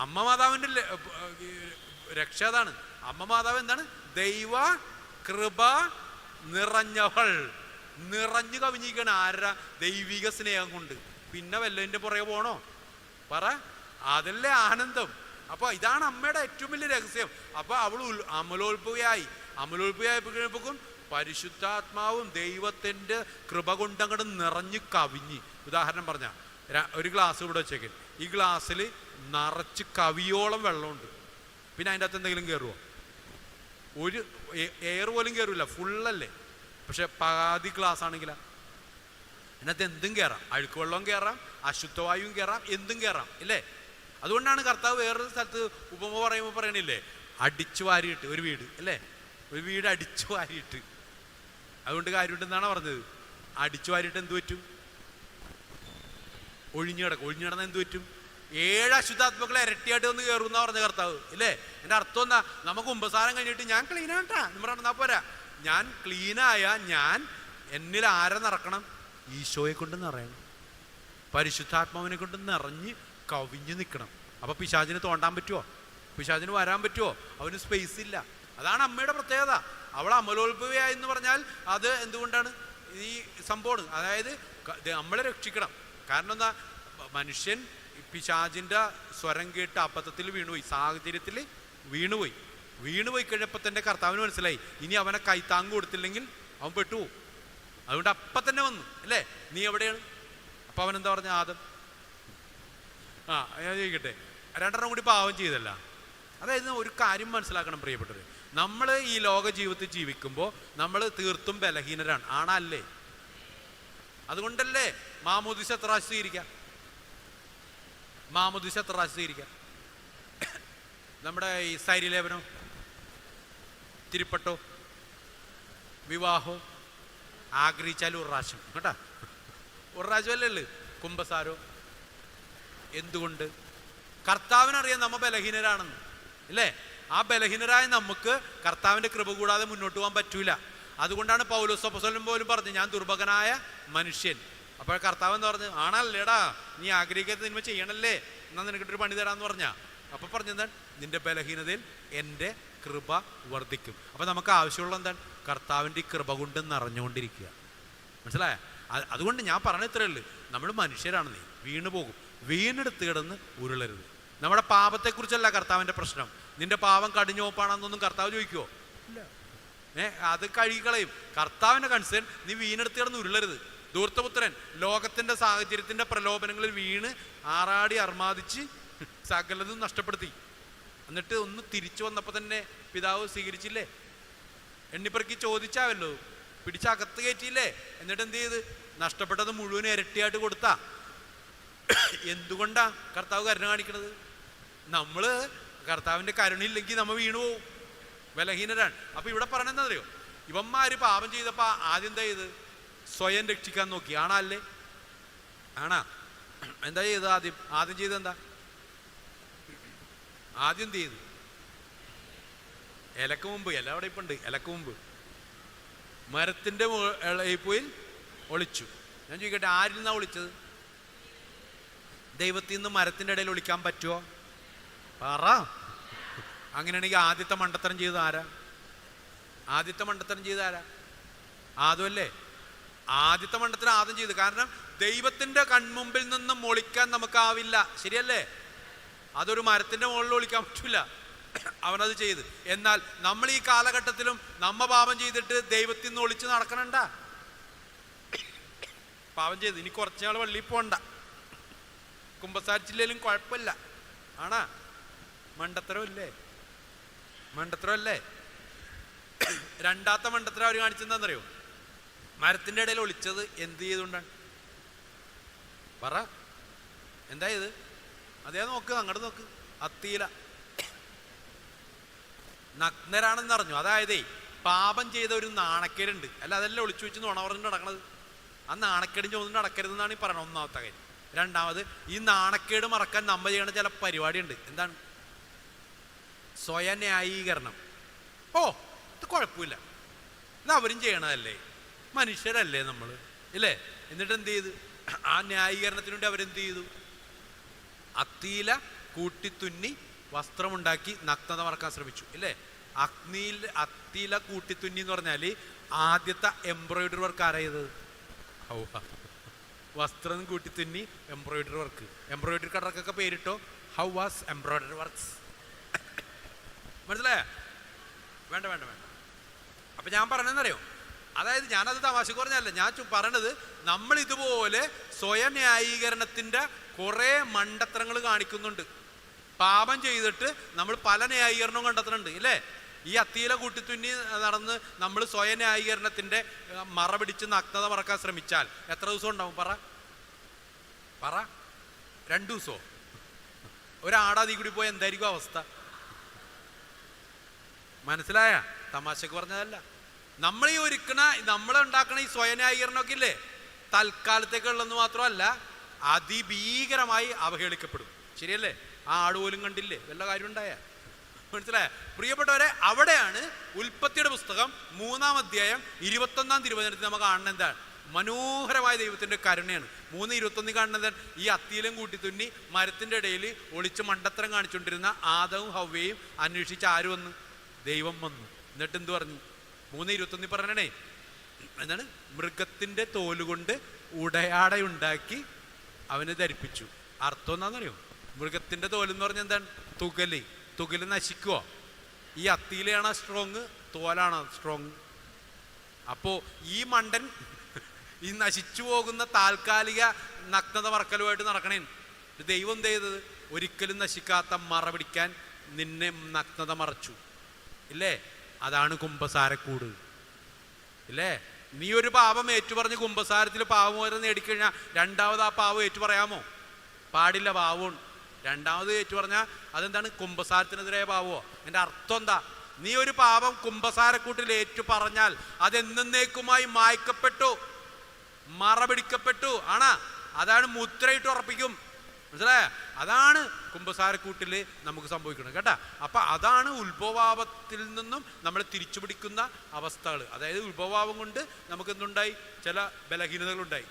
അമ്മ മാതാവിൻ്റെ രക്ഷ അതാണ്. അമ്മ മാതാവ് എന്താണ്? ദൈവ കൃപ നിറഞ്ഞവൾ. നിറഞ്ഞു കവിഞ്ഞിരിക്കണം. ആരാ? ദൈവിക സ്നേഹം കൊണ്ട്. പിന്നെ വല്ലതിൻ്റെ പുറകെ പോകണോ? പറ. അതല്ലേ ആനന്ദം. അപ്പോൾ ഇതാണ് അമ്മയുടെ ഏറ്റവും വലിയ രഹസ്യം. അപ്പോൾ അവൾ അമലോത്ഭവയായപ്പോഴേക്കും പരിശുദ്ധാത്മാവും ദൈവത്തിൻ്റെ കൃപ കൊണ്ടങ്ങോട്ട് നിറഞ്ഞു കവിഞ്ഞ്. ഉദാഹരണം പറഞ്ഞാൽ, ഒരു ഗ്ലാസ് ഇവിടെ വെച്ചേക്കും, ഈ ഗ്ലാസ്സിൽ നിറച്ച് കവിയോളം വെള്ളമുണ്ട്. പിന്നെ അതിൻ്റെ അകത്ത് എന്തെങ്കിലും കയറുമോ? ഒരു എയർ പോലും കയറില്ല, ഫുള്ളല്ലേ. പക്ഷെ പാതി ഗ്ലാസ് ആണെങ്കിലാ അതിനകത്ത് എന്തും കയറാം. അഴുക്ക് വെള്ളവും കയറാം, അശുദ്ധവായുവും കയറാം, എന്തും കയറാം ഇല്ലേ? അതുകൊണ്ടാണ് കർത്താവ് വേറൊരു സ്ഥലത്ത് ഉപമ പറയുമ്പോൾ പറയണില്ലേ, അടിച്ചു വാരിയിട്ട് ഒരു വീട് അല്ലേ, ഒരു വീട് അടിച്ചു വാരിയിട്ട്. അതുകൊണ്ട് കാര്യമുണ്ടെന്നാണ് പറഞ്ഞത്. അടിച്ചു വാരിയിട്ട് എന്ത് പറ്റും? ഒഴിഞ്ഞു കിടന്നാൽ എന്ത് പറ്റും? 7 അശുദ്ധാത്മക്കളെ ഇരട്ടിയായിട്ട് ഒന്ന് കയറുമെന്നാണ് പറഞ്ഞ കർത്താവ് ഇല്ലേ? എൻ്റെ അർത്ഥം എന്താ? നമുക്ക് കുമ്പസാരം കഴിഞ്ഞിട്ട് ഞാൻ ക്ലീനാട്ടാ എന്ന് പറഞ്ഞാൽ പോരാ. ഞാൻ ക്ലീനായ ഞാൻ എന്നിൽ ആരെ നിറക്കണം? ഈശോയെ കൊണ്ട് നിറയണം, പരിശുദ്ധാത്മാവിനെ കൊണ്ട് നിറഞ്ഞ് കവിഞ്ഞ് നിൽക്കണം. അപ്പോൾ പിശാചിന് തോണ്ടാൻ പറ്റുമോ? പിശാചിന് വരാൻ പറ്റുമോ? അവന് സ്പേസ് ഇല്ല. അതാണ് അമ്മയുടെ പ്രത്യേകത. അവൾ അമലോത്ഭവയായെന്ന് പറഞ്ഞാൽ അത് എന്തുകൊണ്ടാണ്? ഈ സംഭവമാണ്. അതായത് നമ്മളെ രക്ഷിക്കണം. കാരണം എന്താ? മനുഷ്യൻ പിശാചിൻ്റെ സ്വരം കേട്ട് അബദ്ധത്തിൽ വീണുപോയി, സാഹചര്യത്തിൽ വീണുപോയി കഴിഞ്ഞപ്പോൾ തന്നെ കർത്താവിന് മനസ്സിലായി ഇനി അവനെ കൈത്താങ്ങ് കൊടുത്തില്ലെങ്കിൽ അവൻ പെട്ടുപോകും. അതുകൊണ്ട് അപ്പം തന്നെ വന്നു, അല്ലേ, നീ എവിടെയാണ്? അപ്പം അവൻ എന്താ പറഞ്ഞ? ആദം. ഞാൻ ചോദിക്കട്ടെ, രണ്ടെണ്ണം കൂടി പാവം ചെയ്തല്ല. അതായത് ഒരു കാര്യം മനസ്സിലാക്കണം പ്രിയപ്പെട്ടവർ, നമ്മൾ ഈ ലോക ജീവിതത്തിൽ ജീവിക്കുമ്പോൾ നമ്മൾ തീർത്തും ബലഹീനരാണ്. ആണല്ലേ? അതുകൊണ്ടല്ലേ മാമോദിസ എത്ര പ്രാവശ്യം സ്വീകരിക്കാം? നമ്മുടെ ഈ സൈര്യലേപനോ, തിരുപ്പട്ടോ, വിവാഹോ ആഗ്രഹിച്ചാലും ഒരു പ്രാവശ്യം കേട്ടാ, ഒരു പ്രാവശ്യമല്ലേ ഉള്ളു. കുംഭസാരോ. എന്തുകൊണ്ട്? കർത്താവിനറിയാം നമ്മ ബലഹീനരാണെന്ന്, അല്ലേ? ആ ബലഹീനരായ നമുക്ക് കർത്താവിൻ്റെ കൃപ കൂടാതെ മുന്നോട്ട് പോകാൻ പറ്റൂല. അതുകൊണ്ടാണ് പൗലോസ് അപ്പോസ്തലൻ പോലും പറഞ്ഞു, ഞാൻ ദുർഭകനായ മനുഷ്യൻ. അപ്പോൾ കർത്താവ് എന്ന് പറഞ്ഞു, ആണല്ലേടാ, നീ ആഗ്രഹിക്കാത്ത നിന്മ ചെയ്യണല്ലേ, എന്നാൽ നിനക്കിട്ടൊരു പണി തരാമെന്ന് പറഞ്ഞാൽ. അപ്പോൾ പറഞ്ഞെന്താണ്? നിന്റെ ബലഹീനതയിൽ എൻ്റെ കൃപ വർദ്ധിക്കും. അപ്പം നമുക്ക് ആവശ്യമുള്ള എന്താണ്? കർത്താവിൻ്റെ ഈ കൃപ കൊണ്ട് നിറഞ്ഞുകൊണ്ടിരിക്കുക. മനസ്സിലായ? അതുകൊണ്ട് ഞാൻ പറഞ്ഞ ഇത്രയേ ഉള്ളൂ, നമ്മൾ മനുഷ്യരാണ്, നീ വീണു പോകും. വീണെടുത്ത് കിടന്ന് ഉരുളരുത്. നമ്മുടെ പാപത്തെക്കുറിച്ചല്ല കർത്താവിൻ്റെ പ്രശ്നം. നിന്റെ പാപം കടിഞ്ഞോപ്പാണെന്നൊന്നും കർത്താവ് ചോദിക്കുമോ? ഇല്ല. അത് കഴുകിക്കളയും. കർത്താവിൻ്റെ കൺസേൺ നീ വീണെടുത്ത് കിടന്ന് ഉരുളരുത്. ധൂർത്തപുത്രൻ ലോകത്തിൻ്റെ സാഹചര്യത്തിൻ്റെ പ്രലോഭനങ്ങളിൽ വീണ് ആറാടി അർമാദിച്ച് സകലതും നഷ്ടപ്പെടുത്തി. എന്നിട്ട് ഒന്ന് തിരിച്ചു വന്നപ്പോൾ തന്നെ പിതാവ് സ്വീകരിച്ചില്ലേ? എണ്ണിപ്പറക്കി ചോദിച്ചാവല്ലോ, പിടിച്ചകത്ത് കയറ്റിയില്ലേ? എന്നിട്ട് എന്ത് ചെയ്ത്? നഷ്ടപ്പെട്ടത് മുഴുവൻ ഇരട്ടിയായിട്ട് കൊടുത്താ. എന്തുകൊണ്ടാ കർത്താവ് കരുണ കാണിക്കണത്? നമ്മൾ കർത്താവിൻ്റെ കരുണയില്ലെങ്കിൽ നമ്മൾ വീണു പോവും, ബലഹീനരാണ്. അപ്പം ഇവിടെ പറയണെന്നറിയോ, ഇവന്മാർ പാപം ചെയ്തപ്പോൾ ആദ്യം എന്താ ചെയ്ത്? സ്വയം രക്ഷിക്കാൻ നോക്കി. ആണല്ലേ? ആണാ? എന്താ ചെയ്ത്? ആദ്യം ചെയ്തെന്താ? ആദ്യം എന്ത് ചെയ്തു? ഇലക്ക് മുമ്പ്, ഇല അവിടെ ഇപ്പം ഉണ്ട്, ഇലക്ക് മുമ്പ് മരത്തിൻ്റെ ഇലയിൽ ഒളിച്ചു. ഞാൻ ചോദിക്കട്ടെ, ആരിൽ നിന്നാണ് ഒളിച്ചത്? ദൈവത്തിൽ നിന്ന് മരത്തിൻ്റെ ഇടയിൽ ഒളിക്കാൻ പറ്റുമോ? പറ. അങ്ങനെയാണെങ്കിൽ ആദ്യത്തെ മണ്ടത്തരം ചെയ്ത് ആരാ? ആദമല്ലേ? ആദ്യത്തെ മണ്ടത്തരം ആദ്യം ചെയ്തു. കാരണം ദൈവത്തിൻ്റെ കൺമുമ്പിൽ നിന്നും ഒളിക്കാൻ നമുക്കാവില്ല, ശരിയല്ലേ? അതൊരു മരത്തിൻ്റെ മുകളിൽ ഒളിക്കാൻ പറ്റില്ല. അവനത് ചെയ്ത്. എന്നാൽ നമ്മൾ ഈ കാലഘട്ടത്തിലും നമ്മ പാപം ചെയ്തിട്ട് ദൈവത്തിൽ നിന്ന് ഒളിച്ച് നടക്കണണ്ട. പാപം ചെയ്ത് ഇനി കുറച്ചാൾ വള്ളി പോണ്ട, കുമ്പസാരിച്ചില്ലേലും കുഴപ്പമില്ല. ആണാ? മണ്ടത്തരമല്ലേ? രണ്ടാമത്തെ മണ്ടത്തരം അവർ കാണിച്ചെന്താണെന്നറിയോ? മരത്തിൻ്റെ ഇടയിൽ ഒളിച്ചത് എന്ത് ചെയ്തുകൊണ്ടാണ്? പറ. എന്താ ഇത്? അതേ നോക്ക്, അങ്ങോട്ട് നോക്ക്. അത്തീല നഗ്നരാണെന്ന് അറിഞ്ഞു. അതായത് പാപം ചെയ്ത ഒരു നാണക്കേടുണ്ട്. അല്ല, അതെല്ലാം ഒളിച്ചു വെച്ച് നുണ പറഞ്ഞിട്ട് നടക്കണത്. ആ നാണക്കേടും ചോദിച്ചിട്ട് നടക്കരുതെന്നാണ് ഈ പറയണത്. ഒന്നാമത്തെ കാര്യം. രണ്ടാമത്, ഈ നാണക്കേട് മറക്കാൻ നമ്മൾ ചെയ്യണ ചില പരിപാടിയുണ്ട്. എന്താണ്? സ്വയം ന്യായീകരണം. ഓ, ഇത് കുഴപ്പമില്ല, ഇത് അവരും ചെയ്യണതല്ലേ, മനുഷ്യരല്ലേ നമ്മൾ, ഇല്ലേ? എന്നിട്ട് എന്ത് ചെയ്ത്? ആ ന്യായീകരണത്തിന് വേണ്ടി അവരെന്ത് ചെയ്തു? അത്തീല കൂട്ടിത്തുന്നി വസ്ത്രമുണ്ടാക്കി നഗ്നത മറക്കാൻ ശ്രമിച്ചു, ഇല്ലേ? അത്തീല കൂട്ടിത്തുന്നി എന്ന് പറഞ്ഞാൽ ആദ്യത്തെ എംബ്രോയിഡറി വർക്ക് ആരാ ചെയ്തത്? വസ്ത്രം കൂട്ടിത്തുന്നി എംബ്രോയിഡറി വർക്ക്. എംബ്രോയിഡറി കടക്കൊക്കെ പേരിട്ടോ, ഹൗ വാസ് എംബ്രോയിഡറി വർക്ക്സ്. മനസ്സിലായ? വേണ്ട. അപ്പം ഞാൻ പറഞ്ഞതെന്നറിയോ, അതായത് ഞാനത് തമാശക്ക് പറഞ്ഞല്ല, ഞാൻ പറയണത് നമ്മൾ ഇതുപോലെ സ്വയം ന്യായീകരണത്തിൻ്റെ കുറേ മണ്ടത്തരങ്ങൾ കാണിക്കുന്നുണ്ട്. പാപം ചെയ്തിട്ട് നമ്മൾ പല ന്യായീകരണവും കണ്ടെത്തുന്നുണ്ട്, ഇല്ലേ? ഈ അത്തീല കൂട്ടിത്തുന്നി നടന്ന് നമ്മൾ സ്വയം ന്യായീകരണത്തിൻ്റെ മറ പിടിച്ച് നഗ്നത മറക്കാൻ ശ്രമിച്ചാൽ എത്ര ദിവസം ഉണ്ടാവും? പറ. 2 ദിവസമോ? ഒരാടാതി കൂടി പോയാൽ എന്തായിരിക്കും അവസ്ഥ? മനസ്സിലായ? തമാശക്ക് പറഞ്ഞതല്ല. നമ്മൾ ഈ നമ്മളുണ്ടാക്കണ ഈ സ്വയം ന്യായീകരണമൊക്കെ ഇല്ലേ, തൽക്കാലത്തേക്കുള്ളതെന്ന് മാത്രമല്ല, അതിഭീകരമായി അവഹേളിക്കപ്പെടും, ശരിയല്ലേ? ആ ആട് പോലും കണ്ടില്ലേ, വല്ല കാര്യം ഉണ്ടായ? മനസ്സിലായ? പ്രിയപ്പെട്ടവരെ, അവിടെയാണ് ഉൽപ്പത്തിയുടെ പുസ്തകം 3-ാം അധ്യായം 21-ാം തിരുവചനത്തിൽ നമുക്ക് കാണുന്നത് എന്താണ്? മനോഹരമായ ദൈവത്തിൻ്റെ കരുണയാണ്. 3:21 കാണുന്നത് ഈ അത്തീലം കൂട്ടിത്തുന്നി മരത്തിൻ്റെ ഇടയിൽ ഒളിച്ച് മണ്ടത്തരം കാണിച്ചുകൊണ്ടിരുന്ന ആദവും ഹവ്വയും അന്വേഷിച്ച് ആര് വന്നു? ദൈവം വന്നു. എന്നിട്ട് എന്ത് പറഞ്ഞു? 3:21 പറഞ്ഞേ, എന്താണ്? മൃഗത്തിൻ്റെ തോലുകൊണ്ട് ഉടയാടയുണ്ടാക്കി അവന് ധരിപ്പിച്ചു. അർത്ഥം എന്താണെന്നറിയോ? മൃഗത്തിൻ്റെ തോലെന്ന് പറഞ്ഞാൽ എന്താണ്? തുകിൽ നശിക്കുമോ? ഈ അത്തിയിലാണോ സ്ട്രോങ്, തോലാണോ സ്ട്രോങ്? അപ്പോൾ ഈ മണ്ടൻ ഈ നശിച്ചു പോകുന്ന താൽക്കാലിക നഗ്നത മറക്കലുമായിട്ട് നടക്കണേ. ദൈവം എന്ത് ചെയ്തത്? ഒരിക്കലും നശിക്കാത്ത മറ പിടിക്കാൻ നിന്നെ നഗ്നത മറച്ചു ഇല്ലേ? അതാണ് കുമ്പസാരക്കൂട് ഇല്ലേ? നീ ഒരു പാപം ഏറ്റുപറഞ്ഞ് കുമ്പസാരത്തിൽ പാപമോചനം നേടിക്കഴിഞ്ഞാൽ രണ്ടാമത് ആ പാവം ഏറ്റു പറയാമോ? പാടില്ല, പാവമാണ്. രണ്ടാമത് ഏറ്റു പറഞ്ഞാൽ അതെന്താണ്? കുമ്പസാരത്തിനെതിരായ പാവമോ? എൻ്റെ അർത്ഥം എന്താ? നീ ഒരു പാപം കുമ്പസാരക്കൂട്ടിൽ ഏറ്റു പറഞ്ഞാൽ അതെന്നേക്കുമായി മായ്ക്കപ്പെട്ടു, മറ പിടിക്കപ്പെട്ടു ആണ്. അതാണ് മുദ്രയിട്ട് ഉറപ്പിക്കും. മനസ്സിലായ? അതാണ് കുമ്പസാരക്കൂട്ടിൽ നമുക്ക് സംഭവിക്കുന്നത് കേട്ടാ. അപ്പം അതാണ് ഉത്ഭവപാപത്തിൽ നിന്നും നമ്മൾ തിരിച്ചു പിടിക്കുന്ന അവസ്ഥകൾ. അതായത് ഉത്ഭവപാപം കൊണ്ട് നമുക്ക് എന്തുണ്ടായി? ചില ബലഹീനതകളുണ്ടായി.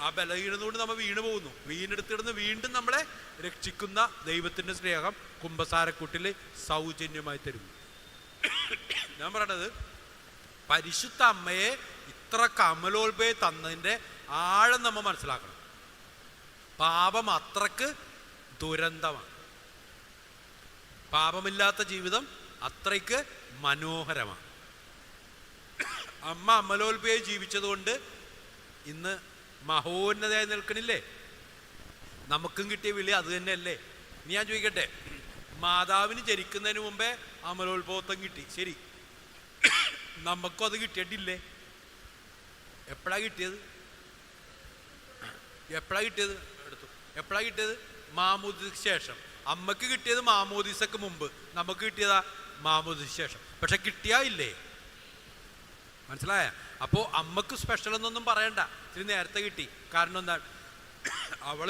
ആ ബലഹീനത കൊണ്ട് നമ്മൾ വീണ് പോകുന്നു. വീണെടുത്തിടുന്ന് വീണ്ടും നമ്മളെ രക്ഷിക്കുന്ന ദൈവത്തിൻ്റെ സ്നേഹം കുമ്പസാരക്കൂട്ടിൽ സൗജന്യമായി തരുന്നു. ഞാൻ പറയണത്, പരിശുദ്ധ അമ്മയെ ഇത്ര കമലോത്ഭയെ തന്നതിൻ്റെ ആഴം നമ്മൾ മനസ്സിലാക്കണം. പാപം അത്രക്ക് ദുരന്തമാണ്. പാപമില്ലാത്ത ജീവിതം അത്രയ്ക്ക് മനോഹരമാണ്. അമ്മ അമലോത്ഭയെ ജീവിച്ചതുകൊണ്ട് ഇന്ന് മഹോന്നതയായി നിൽക്കണില്ലേ? നമുക്കും കിട്ടിയ വിളി അത് തന്നെയല്ലേ? ഞാൻ ചോദിക്കട്ടെ, മാതാവിന് ജനിക്കുന്നതിന് മുമ്പേ അമലോത്ഭവത്വം കിട്ടി, ശരി, നമുക്കും അത് കിട്ടിയിട്ടില്ലേ? എപ്പോഴാ കിട്ടിയത്? എപ്പോഴാ കിട്ടിയത്? മാമോദിസയ്ക്ക് ശേഷം. അമ്മക്ക് കിട്ടിയത് മാമോദിസക്ക് മുമ്പ്, നമുക്ക് കിട്ടിയതാ മാമോദിസയ്ക്ക് ശേഷം. പക്ഷെ കിട്ടിയാ ഇല്ലേ? മനസ്സിലായ? അപ്പോൾ അമ്മക്ക് സ്പെഷ്യൽ എന്നൊന്നും പറയണ്ട, ഇത്തിരി നേരത്തെ കിട്ടി. കാരണം എന്താണ്? അവൾ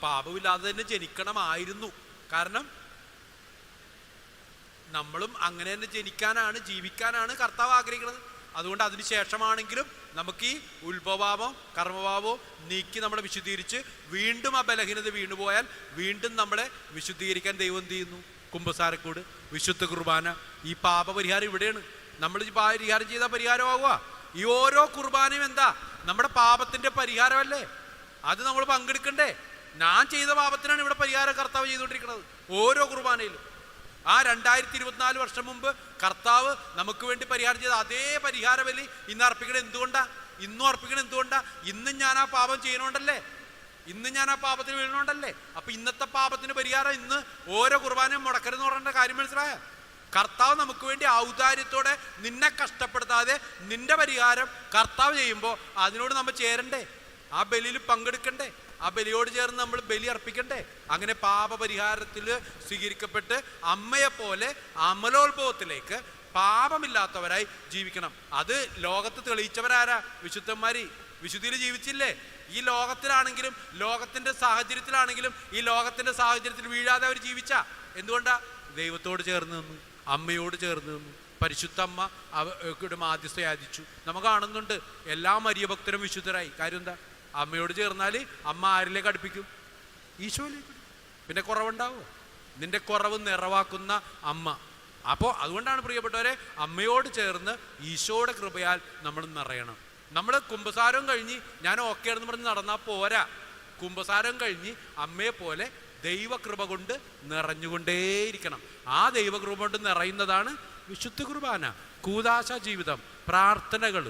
പാപമില്ലാതെ തന്നെ ജനിക്കണമായിരുന്നു. കാരണം നമ്മളും അങ്ങനെ തന്നെ ജനിക്കാനാണ്, ജീവിക്കാനാണ് കർത്താവ് ആഗ്രഹിക്കുന്നത്. അതുകൊണ്ട് അതിന് ശേഷമാണെങ്കിലും നമുക്ക് ഈ ഉത്ഭവപാപം കർമ്മപാപവും നീക്കി നമ്മളെ വിശുദ്ധീകരിച്ച് വീണ്ടും ആ ബലഹീനത വീണുപോയാൽ വീണ്ടും നമ്മളെ വിശുദ്ധീകരിക്കാൻ ദൈവം എന്ത് ചെയ്യുന്നു? കുമ്പസാരക്കൂട്, വിശുദ്ധ കുർബാന. ഈ പാപപരിഹാരം ഇവിടെയാണ്. നമ്മൾ പരിഹാരം ചെയ്താൽ പരിഹാരമാകുക. ഈ ഓരോ കുർബാനയും എന്താ? നമ്മുടെ പാപത്തിൻ്റെ പരിഹാരമല്ലേ? അത് നമ്മൾ പങ്കെടുക്കണ്ടേ? ഞാൻ ചെയ്ത പാപത്തിനാണ് ഇവിടെ പരിഹാരം കർത്താവ് ചെയ്തുകൊണ്ടിരിക്കുന്നത് ഓരോ കുർബാനയിലും. ആ 2024 വർഷം മുമ്പ് കർത്താവ് നമുക്ക് വേണ്ടി പരിഹാരം ചെയ്ത അതേ പരിഹാര ബലി ഇന്ന് അർപ്പിക്കണം. എന്തുകൊണ്ടാ? ഇന്നും അർപ്പിക്കണം. എന്തുകൊണ്ടാ? ഇന്നും ഞാൻ ആ പാപം ചെയ്യണോണ്ടല്ലേ, ഇന്ന് ഞാൻ ആ പാപത്തിന് വീഴണോണ്ടല്ലേ. അപ്പൊ ഇന്നത്തെ പാപത്തിന് പരിഹാരം ഇന്ന് ഓരോ കുർബാനയും മുടക്കരുതെന്ന് പറയേണ്ട കാര്യം മനസ്സിലായ? കർത്താവ് നമുക്ക് വേണ്ടി ഔദാര്യത്തോടെ നിന്നെ കഷ്ടപ്പെടുത്താതെ നിന്റെ പരിഹാരം കർത്താവ് ചെയ്യുമ്പോൾ അതിനോട് നമ്മൾ ചേരണ്ടേ? ആ ബലിയിൽ പങ്കെടുക്കണ്ടേ? ആ ബലിയോട് ചേർന്ന് നമ്മൾ ബലി അർപ്പിക്കണ്ടേ? അങ്ങനെ പാപപരിഹാരത്തിൽ സ്വീകരിക്കപ്പെട്ട് അമ്മയെപ്പോലെ അമലോത്ഭവത്തിലേക്ക് പാപമില്ലാത്തവരായി ജീവിക്കണം. അത് ലോകത്ത് തെളിയിച്ചവരാരാ? വിശുദ്ധന്മാര്. വിശുദ്ധിയിൽ ജീവിച്ചില്ലേ? ഈ ലോകത്തിലാണെങ്കിലും ലോകത്തിന്റെ സാഹചര്യത്തിലാണെങ്കിലും ഈ ലോകത്തിന്റെ സാഹചര്യത്തിൽ വീഴാതെ അവർ ജീവിച്ച. എന്തുകൊണ്ടാ? ദൈവത്തോട് ചേർന്ന് നിന്നു, അമ്മയോട് ചേർന്ന് നിന്നു. പരിശുദ്ധ അമ്മ അവരുടെ മാധ്യസ്ഥ യാചിച്ചു. നമുക്ക് കാണുന്നുണ്ട് എല്ലാ മരിയഭക്തരും വിശുദ്ധരായി. കാര്യം എന്താ? അമ്മയോട് ചേർന്നാൽ അമ്മ ആരിലേക്ക് അടുപ്പിക്കും? ഈശോയിലേക്ക്. പിന്നെ കുറവുണ്ടാവോ? നിന്റെ കുറവ് നിറവാക്കുന്ന അമ്മ. അപ്പോൾ അതുകൊണ്ടാണ് പ്രിയപ്പെട്ടവരെ, അമ്മയോട് ചേർന്ന് ഈശോയുടെ കൃപയാൽ നമ്മൾ നിറയണം. നമ്മൾ കുമ്പസാരം കഴിഞ്ഞ് ഞാൻ ഓക്കെ ആണെന്ന് പറഞ്ഞ് നടന്നാൽ പോരാ. കുമ്പസാരം കഴിഞ്ഞ് അമ്മയെ പോലെ ദൈവകൃപ കൊണ്ട് നിറഞ്ഞുകൊണ്ടേയിരിക്കണം. ആ ദൈവകൃപ കൊണ്ട് നിറയുന്നതാണ് വിശുദ്ധ കുർബാന, കൂദാശ ജീവിതം, പ്രാർത്ഥനകൾ,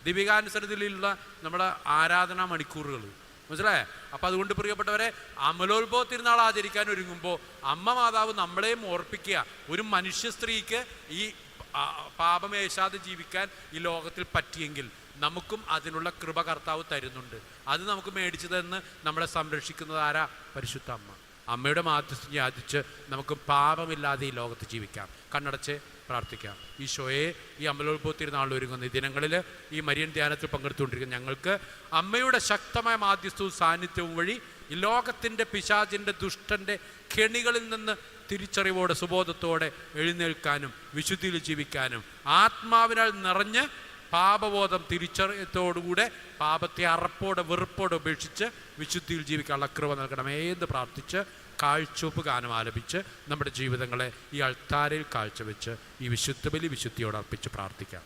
ദീപികാനുസരണത്തിലുള്ള നമ്മുടെ ആരാധനാ മണിക്കൂറുകൾ. മനസ്സിലായേ? അപ്പം അതുകൊണ്ട് പ്രിയപ്പെട്ടവരെ, അമലോത്ഭവ തിരുനാൾ ആചരിക്കാൻ ഒരുങ്ങുമ്പോൾ അമ്മ മാതാവ് നമ്മളെയും ഓർപ്പിക്കുക, ഒരു മനുഷ്യ സ്ത്രീക്ക് ഈ പാപമേശാതെ ജീവിക്കാൻ ഈ ലോകത്തിൽ പറ്റിയെങ്കിൽ നമുക്കും അതിനുള്ള കൃപ കർത്താവ് തരുന്നുണ്ട്. അത് നമുക്ക് മേടിച്ചു തന്ന് നമ്മളെ സംരക്ഷിക്കുന്നത് ആരാ? പരിശുദ്ധ അമ്മ. അമ്മയുടെ മാധ്യസ്ഥം യാചിച്ച് നമുക്ക് പാപമില്ലാതെ ഈ ലോകത്ത് ജീവിക്കാം. കണ്ണടച്ച് പ്രാർത്ഥിക്കാം. ഈശോയെ, ഈ അമലോത്ഭവ തിരുനാളിൽ ഒരുങ്ങുന്ന ഈ ദിനങ്ങളിൽ ഈ മരിയൻ ധ്യാനത്തിൽ പങ്കെടുത്തുകൊണ്ടിരിക്കുന്ന ഞങ്ങൾക്ക് അമ്മയുടെ ശക്തമായ മാധ്യസ്ഥവും സാന്നിധ്യവും വഴി ഈ ലോകത്തിൻ്റെ പിശാചിൻ്റെ ദുഷ്ടൻ്റെ കെണികളിൽ നിന്ന് തിരിച്ചറിവോടെ സുബോധത്തോടെ എഴുന്നേൽക്കാനും വിശുദ്ധിയിൽ ജീവിക്കാനും ആത്മാവിനാൽ നിറഞ്ഞ് പാപബോധം തിരിച്ചറിയത്തോടുകൂടെ പാപത്തെ അറപ്പോടെ വെറുപ്പോടെ ഉപേക്ഷിച്ച് വിശുദ്ധിയിൽ ജീവിക്കാനുള്ള കൃപ നൽകണമേ എന്ന് പ്രാർത്ഥിച്ച് കാഴ്ചവെപ്പ് ഗാനം ആലപിച്ച് നമ്മുടെ ജീവിതങ്ങളെ ഈ അൾത്താരയിൽ കാഴ്ചവെച്ച് ഈ വിശുദ്ധ ബലി വിശുദ്ധിയോട് അർപ്പിച്ച് പ്രാർത്ഥിക്കാം.